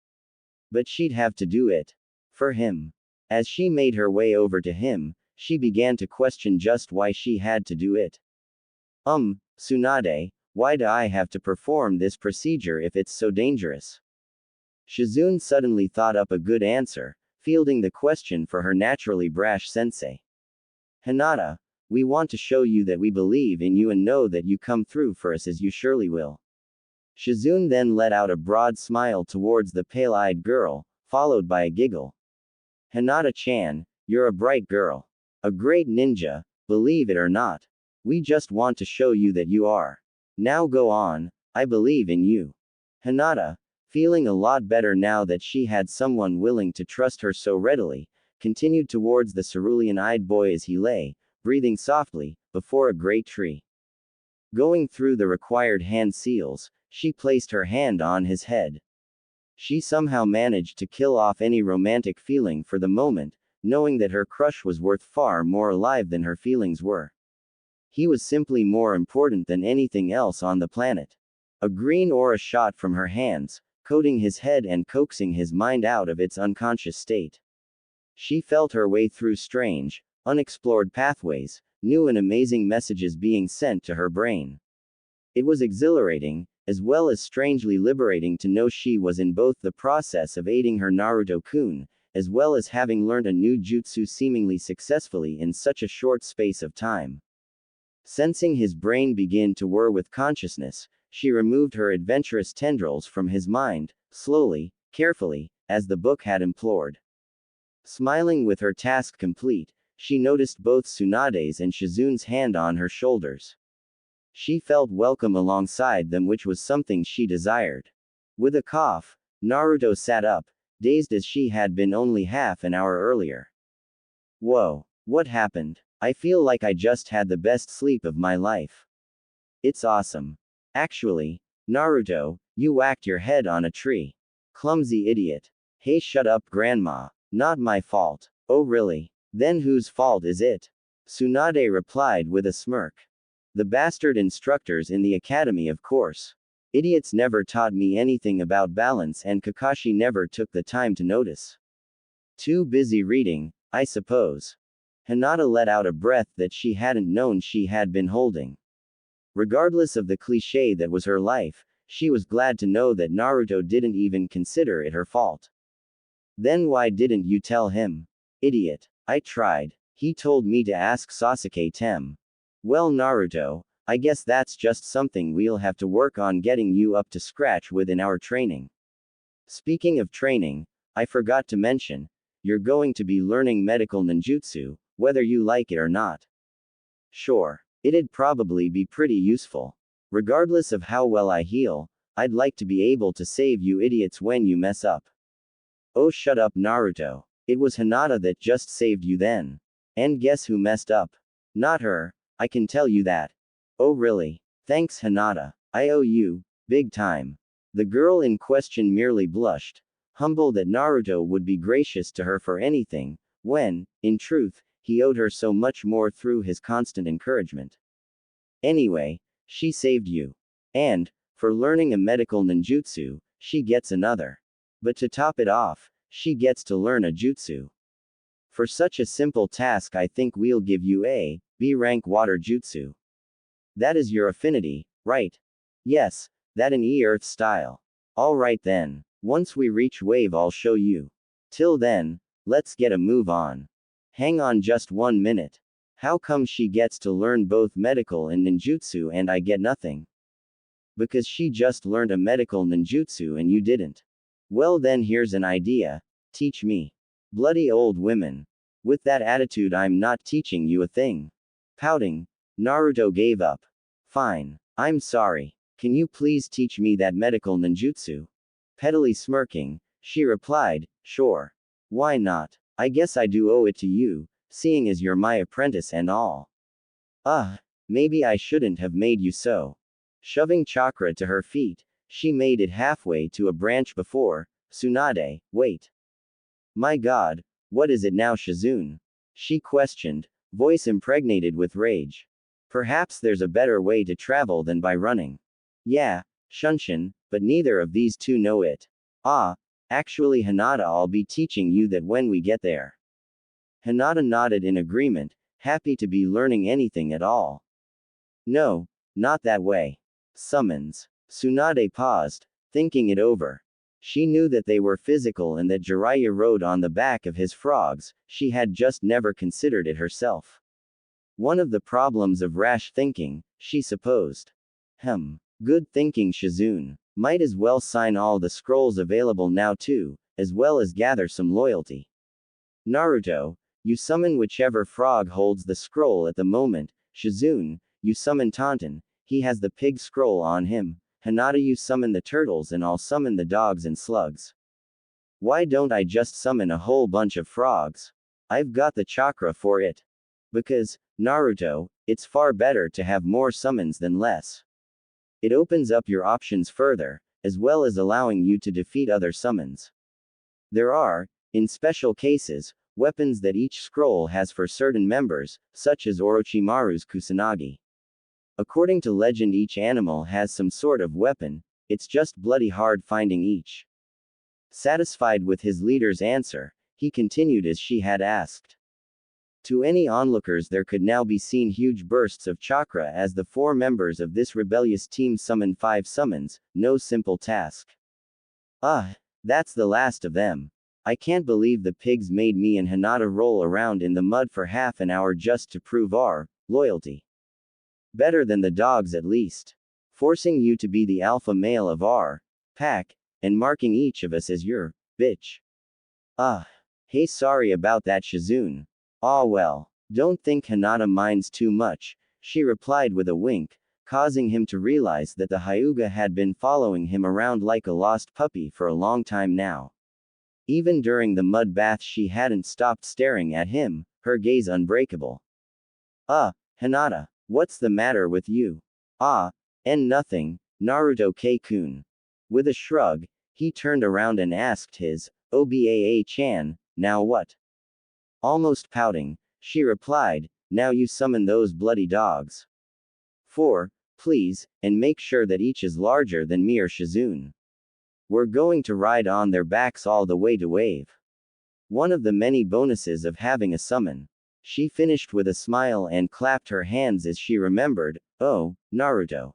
But she'd have to do it. For him. As she made her way over to him, she began to question just why she had to do it. Tsunade, why do I have to perform this procedure if it's so dangerous? Shizune suddenly thought up a good answer, fielding the question for her naturally brash sensei. Hinata, we want to show you that we believe in you and know that you come through for us, as you surely will. Shizune then let out a broad smile towards the pale-eyed girl, followed by a giggle. Hinata-chan, you're a bright girl. A great ninja, believe it or not. We just want to show you that you are. Now go on, I believe in you. Hinata, feeling a lot better now that she had someone willing to trust her so readily, continued towards the cerulean-eyed boy as he lay, breathing softly, before a great tree. Going through the required hand seals, she placed her hand on his head. She somehow managed to kill off any romantic feeling for the moment, knowing that her crush was worth far more alive than her feelings were. He was simply more important than anything else on the planet. A green aura shot from her hands, coating his head and coaxing his mind out of its unconscious state. She felt her way through strange, unexplored pathways, new and amazing messages being sent to her brain. It was exhilarating, as well as strangely liberating to know she was in both the process of aiding her Naruto-kun, as well as having learned a new jutsu seemingly successfully in such a short space of time. Sensing his brain begin to whir with consciousness, she removed her adventurous tendrils from his mind, slowly, carefully, as the book had implored. Smiling with her task complete, she noticed both Tsunade's and Shizune's hand on her shoulders. She felt welcome alongside them, which was something she desired. With a cough, Naruto sat up, dazed as she had been only half an hour earlier. Whoa, what happened? I feel like I just had the best sleep of my life. It's awesome. Actually, Naruto, you whacked your head on a tree. Clumsy idiot. Hey, shut up, grandma. Not my fault. Oh really? Then whose fault is it? Tsunade replied with a smirk. The bastard instructors in the academy, of course. Idiots never taught me anything about balance, and Kakashi never took the time to notice. Too busy reading, I suppose. Hinata let out a breath that she hadn't known she had been holding. Regardless of the cliché that was her life, she was glad to know that Naruto didn't even consider it her fault. Then why didn't you tell him? Idiot. I tried. He told me to ask Sasuke Tem. Well, Naruto, I guess that's just something we'll have to work on getting you up to scratch with in our training. Speaking of training, I forgot to mention, you're going to be learning medical ninjutsu, whether you like it or not. Sure. It'd probably be pretty useful. Regardless of how well I heal, I'd like to be able to save you idiots when you mess up. Oh, shut up, Naruto. It was Hinata that just saved you then. And guess who messed up? Not her, I can tell you that. Oh really? Thanks, Hinata. I owe you, Big time. The girl in question merely blushed, humble that Naruto would be gracious to her for anything, when, in truth, he owed her so much more through his constant encouragement. Anyway, she saved you. And, for learning a medical ninjutsu, she gets another. But to top it off, she gets to learn a jutsu. For such a simple task, I think we'll give you a B rank water jutsu. That is your affinity, right? Yes, that in E-Earth style. Alright then. Once we reach wave, I'll show you. Till then, let's get a move on. Hang on just 1 minute. How come she gets to learn both medical and ninjutsu and I get nothing? Because she just learned a medical ninjutsu and you didn't. Well then, here's an idea. Teach me. Bloody old women. With that attitude, I'm not teaching you a thing. Pouting, Naruto gave up. Fine. I'm sorry. Can you please teach me that medical ninjutsu? Pettily smirking, she replied, sure. Why not? I guess I do owe it to you, seeing as you're my apprentice and all. Maybe I shouldn't have made you so. Shoving chakra to her feet, she made it halfway to a branch before, Tsunade, wait. My god, what is it now, Shizune? She questioned, voice impregnated with rage. Perhaps there's a better way to travel than by running. Yeah, Shunshin, but neither of these two know it. Actually Hinata, I'll be teaching you that when we get there. Hinata nodded in agreement, happy to be learning anything at all. No, not that way. Summons. Tsunade paused, thinking it over. She knew that they were physical and that Jiraiya rode on the back of his frogs, she had just never considered it herself. One of the problems of rash thinking, she supposed. Good thinking, Shizune. Might as well sign all the scrolls available now too, as well as gather some loyalty. Naruto, you summon whichever frog holds the scroll at the moment. Shizune, you summon Tauntaun, he has the pig scroll on him. Hinata, you summon the turtles and I'll summon the dogs and slugs. Why don't I just summon a whole bunch of frogs? I've got the chakra for it. Because, Naruto, it's far better to have more summons than less. It opens up your options further, as well as allowing you to defeat other summons. There are, in special cases, weapons that each scroll has for certain members, such as Orochimaru's Kusanagi. According to legend, each animal has some sort of weapon, it's just bloody hard finding each. Satisfied with his leader's answer, he continued as she had asked. To any onlookers, there could now be seen huge bursts of chakra as the 4 members of this rebellious team summoned 5 summons, no simple task. That's the last of them. I can't believe the pigs made me and Hinata roll around in the mud for half an hour just to prove our loyalty. Better than the dogs at least. Forcing you to be the alpha male of our pack, and marking each of us as your bitch. Hey, sorry about that, Shizune. Well, don't think Hinata minds too much, she replied with a wink, causing him to realize that the Hyuga had been following him around like a lost puppy for a long time now. Even during the mud bath, she hadn't stopped staring at him, her gaze unbreakable. Hinata, what's the matter with you? Nothing, Naruto-kun. With a shrug, he turned around and asked his Obaa-chan, now what? Almost pouting, she replied, now you summon those bloody dogs. 4, please, and make sure that each is larger than me or Shizune. We're going to ride on their backs all the way to wave. One of the many bonuses of having a summon. She finished with a smile and clapped her hands as she remembered, oh, Naruto.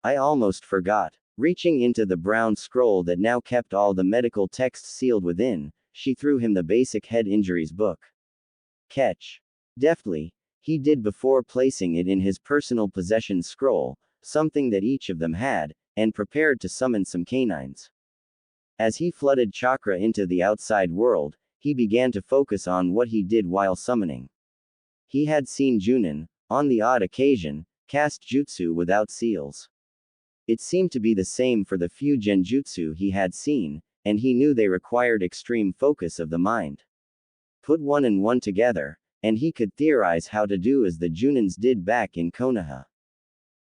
I almost forgot. Reaching into the brown scroll that now kept all the medical texts sealed within, she threw him the basic head injuries book. Catch. Deftly, he did before placing it in his personal possession scroll, something that each of them had, and prepared to summon some canines. As he flooded chakra into the outside world, he began to focus on what he did while summoning. He had seen Junin, on the odd occasion, cast jutsu without seals. It seemed to be the same for the few genjutsu he had seen, and he knew they required extreme focus of the mind. Put 1 and 1 together, and he could theorize how to do as the Junins did back in Konoha.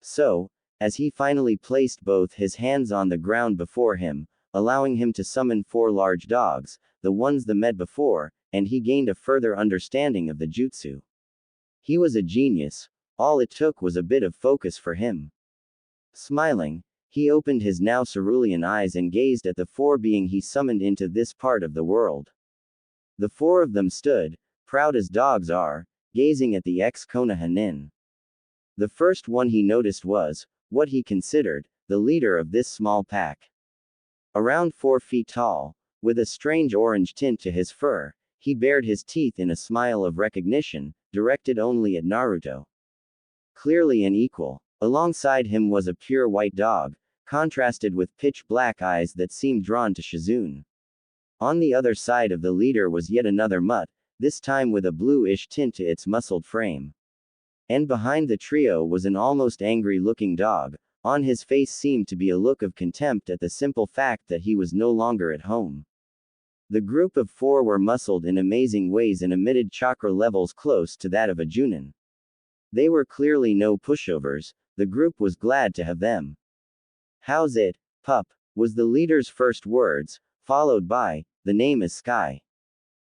So, as he finally placed both his hands on the ground before him, allowing him to summon 4 large dogs, the ones that met before, and he gained a further understanding of the jutsu. He was a genius, all it took was a bit of focus for him. Smiling, he opened his now cerulean eyes and gazed at the 4 beings he summoned into this part of the world. The 4 of them stood, proud as dogs are, gazing at the ex-Konoha nin. The first one he noticed was, what he considered, the leader of this small pack. Around 4 feet tall, with a strange orange tint to his fur, he bared his teeth in a smile of recognition, directed only at Naruto. Clearly an equal. Alongside him was a pure white dog, contrasted with pitch black eyes that seemed drawn to Shizune. On the other side of the leader was yet another mutt, this time with a bluish tint to its muscled frame. And behind the trio was an almost angry-looking dog. On his face seemed to be a look of contempt at the simple fact that he was no longer at home. The group of 4 were muscled in amazing ways and emitted chakra levels close to that of a Junin. They were clearly no pushovers, the group was glad to have them. "How's it, pup?" was the leader's first words, followed by, "The name is Sky.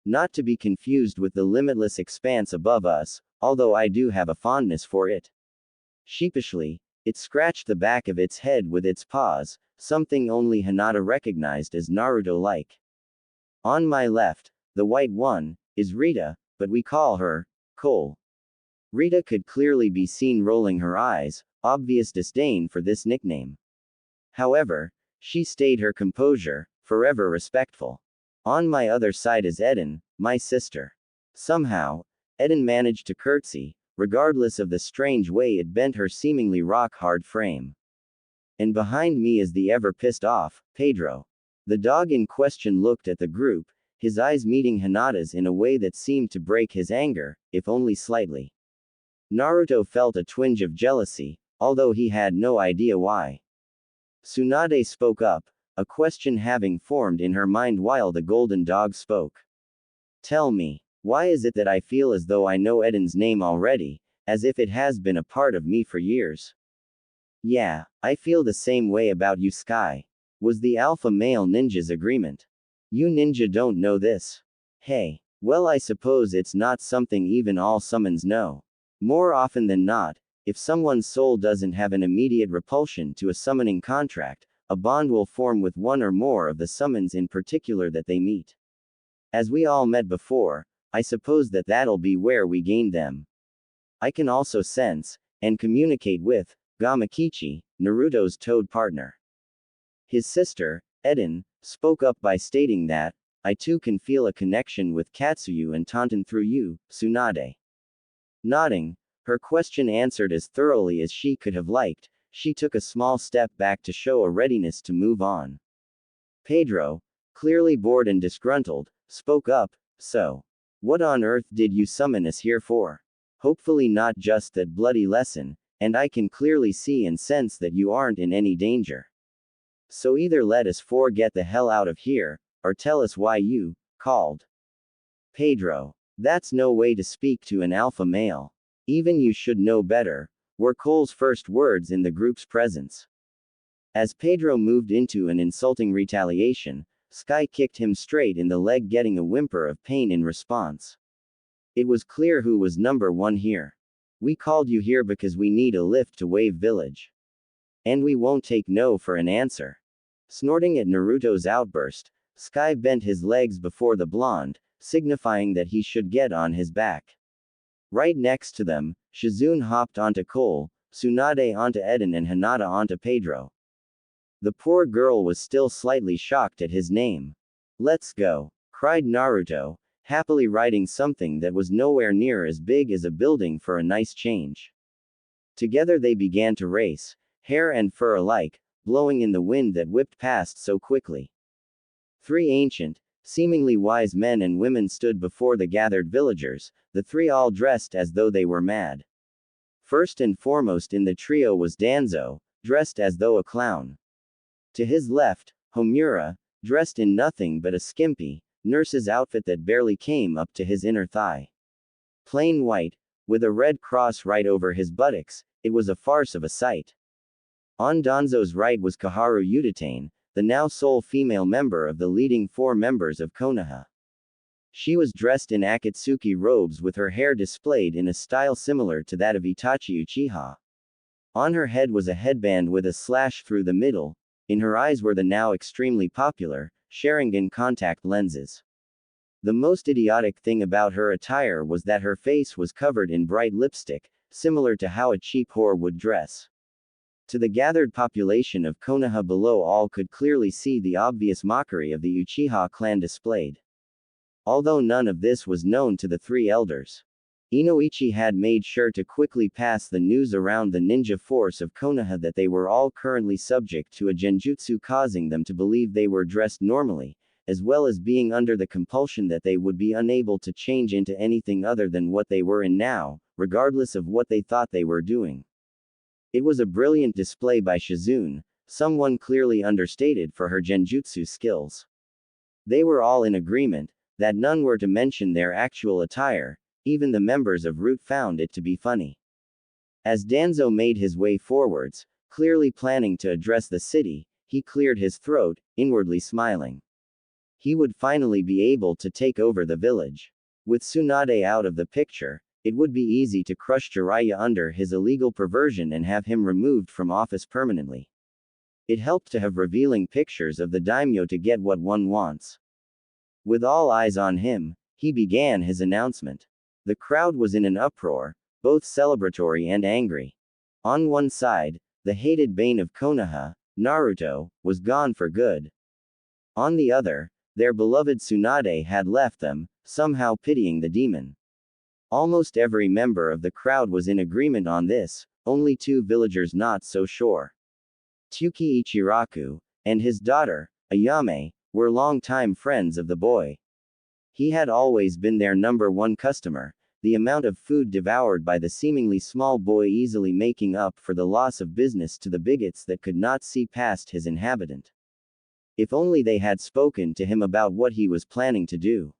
Not to be confused with the limitless expanse above us, although I do have a fondness for it." Sheepishly, it scratched the back of its head with its paws, something only Hinata recognized as Naruto-like. "On my left, the white one, is Rita, but we call her Cole." Rita could clearly be seen rolling her eyes, obvious disdain for this nickname. However, she stayed her composure, forever respectful. "On my other side is Eden, my sister." Somehow, Eden managed to curtsy, regardless of the strange way it bent her seemingly rock-hard frame. "And behind me is the ever-pissed-off, Pedro." The dog in question looked at the group, his eyes meeting Hinata's in a way that seemed to break his anger, if only slightly. Naruto felt a twinge of jealousy, although he had no idea why. Tsunade spoke up, a question having formed in her mind while the golden dog spoke. "Tell me, why is it that I feel as though I know Eden's name already, as if it has been a part of me for years?" "Yeah, I feel the same way about you, Sky," was the alpha male ninja's agreement. "You ninja don't know this. Hey, well, I suppose it's not something even all summons know. More often than not, if someone's soul doesn't have an immediate repulsion to a summoning contract, a bond will form with one or more of the summons in particular that they meet. As we all met before, I suppose that'll be where we gained them. I can also sense, and communicate with, Gamakichi, Naruto's toad partner." His sister, Eden, spoke up by stating that, "I too can feel a connection with Katsuyu and Tonton through you, Tsunade." Nodding, her question answered as thoroughly as she could have liked, she took a small step back to show a readiness to move on. Pedro, clearly bored and disgruntled, spoke up, "So, what on earth did you summon us here for? Hopefully not just that bloody lesson, and I can clearly see and sense that you aren't in any danger. So either let us 4 get the hell out of here, or tell us why you called." "Pedro, that's no way to speak to an alpha male. Even you should know better," were Cole's first words in the group's presence. As Pedro moved into an insulting retaliation, Sky kicked him straight in the leg, getting a whimper of pain in response. It was clear who was number 1 here. "We called you here because we need a lift to Wave Village. And we won't take no for an answer." Snorting at Naruto's outburst, Sky bent his legs before the blonde, signifying that he should get on his back. Right next to them, Shizune hopped onto Cole, Tsunade onto Eden and Hinata onto Pedro. The poor girl was still slightly shocked at his name. "Let's go," cried Naruto, happily riding something that was nowhere near as big as a building for a nice change. Together they began to race, hair and fur alike, blowing in the wind that whipped past so quickly. 3 ancient, seemingly wise men and women stood before the gathered villagers, the 3 all dressed as though they were mad. First and foremost in the trio was Danzo, dressed as though a clown. To his left, Homura, dressed in nothing but a skimpy, nurse's outfit that barely came up to his inner thigh. Plain white, with a red cross right over his buttocks, it was a farce of a sight. On Danzo's right was Kaharu Udatane, the now sole female member of the leading 4 members of Konoha. She was dressed in Akatsuki robes with her hair displayed in a style similar to that of Itachi Uchiha. On her head was a headband with a slash through the middle. In her eyes were the now extremely popular Sharingan contact lenses. The most idiotic thing about her attire was that her face was covered in bright lipstick, similar to how a cheap whore would dress. To the gathered population of Konoha below, all could clearly see the obvious mockery of the Uchiha clan displayed. Although none of this was known to the 3 elders, Inoichi had made sure to quickly pass the news around the ninja force of Konoha that they were all currently subject to a genjutsu causing them to believe they were dressed normally, as well as being under the compulsion that they would be unable to change into anything other than what they were in now, regardless of what they thought they were doing. It was a brilliant display by Shizune, someone clearly understated for her genjutsu skills. They were all in agreement that none were to mention their actual attire. Even the members of Root found it to be funny. As Danzo made his way forwards, clearly planning to address the city, he cleared his throat, inwardly smiling. He would finally be able to take over the village. With Tsunade out of the picture, it would be easy to crush Jiraiya under his illegal perversion and have him removed from office permanently. It helped to have revealing pictures of the daimyo to get what one wants. With all eyes on him, he began his announcement. The crowd was in an uproar, both celebratory and angry. On one side, the hated bane of Konoha, Naruto, was gone for good. On the other, their beloved Tsunade had left them, somehow pitying the demon. Almost every member of the crowd was in agreement on this, only 2 villagers not so sure. Tsuki Ichiraku, and his daughter, Ayame, were long-time friends of the boy. He had always been their number 1 customer, the amount of food devoured by the seemingly small boy easily making up for the loss of business to the bigots that could not see past his inhabitant. If only they had spoken to him about what he was planning to do.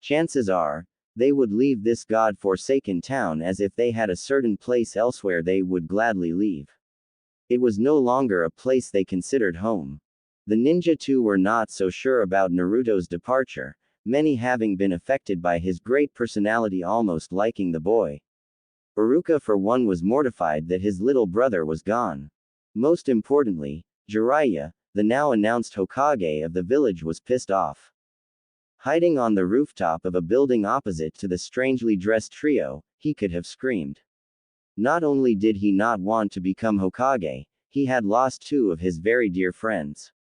Chances are, they would leave this god-forsaken town as if they had a certain place elsewhere they would gladly leave. It was no longer a place they considered home. The ninja too were not so sure about Naruto's departure, many having been affected by his great personality almost liking the boy. Iruka for one was mortified that his little brother was gone. Most importantly, Jiraiya, the now announced Hokage of the village, was pissed off. Hiding on the rooftop of a building opposite to the strangely dressed trio, he could have screamed. Not only did he not want to become Hokage, he had lost 2 of his very dear friends.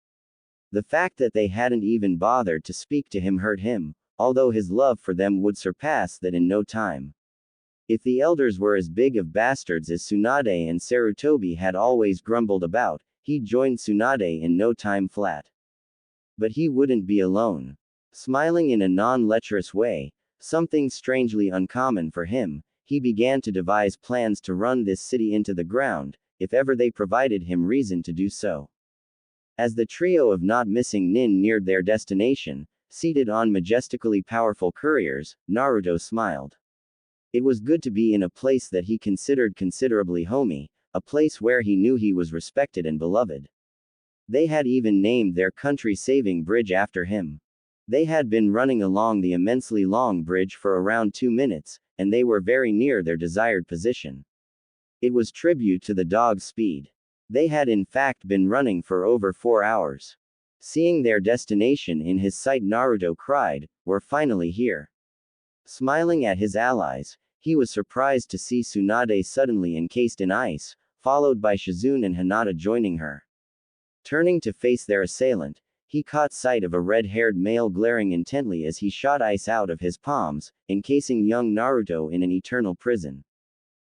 The fact that they hadn't even bothered to speak to him hurt him, although his love for them would surpass that in no time. If the elders were as big of bastards as Tsunade and Sarutobi had always grumbled about, he'd join Tsunade in no time flat. But he wouldn't be alone. Smiling in a non-lecherous way, something strangely uncommon for him, he began to devise plans to run this city into the ground, if ever they provided him reason to do so. As the trio of not missing nin neared their destination, seated on majestically powerful couriers, Naruto smiled. It was good to be in a place that he considered considerably homey, a place where he knew he was respected and beloved. They had even named their country-saving bridge after him. They had been running along the immensely long bridge for around 2 minutes, and they were very near their desired position. It was tribute to the dog's speed. They had in fact been running for over 4 hours. Seeing their destination in his sight, Naruto cried, "We're finally here." Smiling at his allies, he was surprised to see Tsunade suddenly encased in ice, followed by Shizune and Hinata joining her. Turning to face their assailant, he caught sight of a red-haired male glaring intently as he shot ice out of his palms, encasing young Naruto in an eternal prison.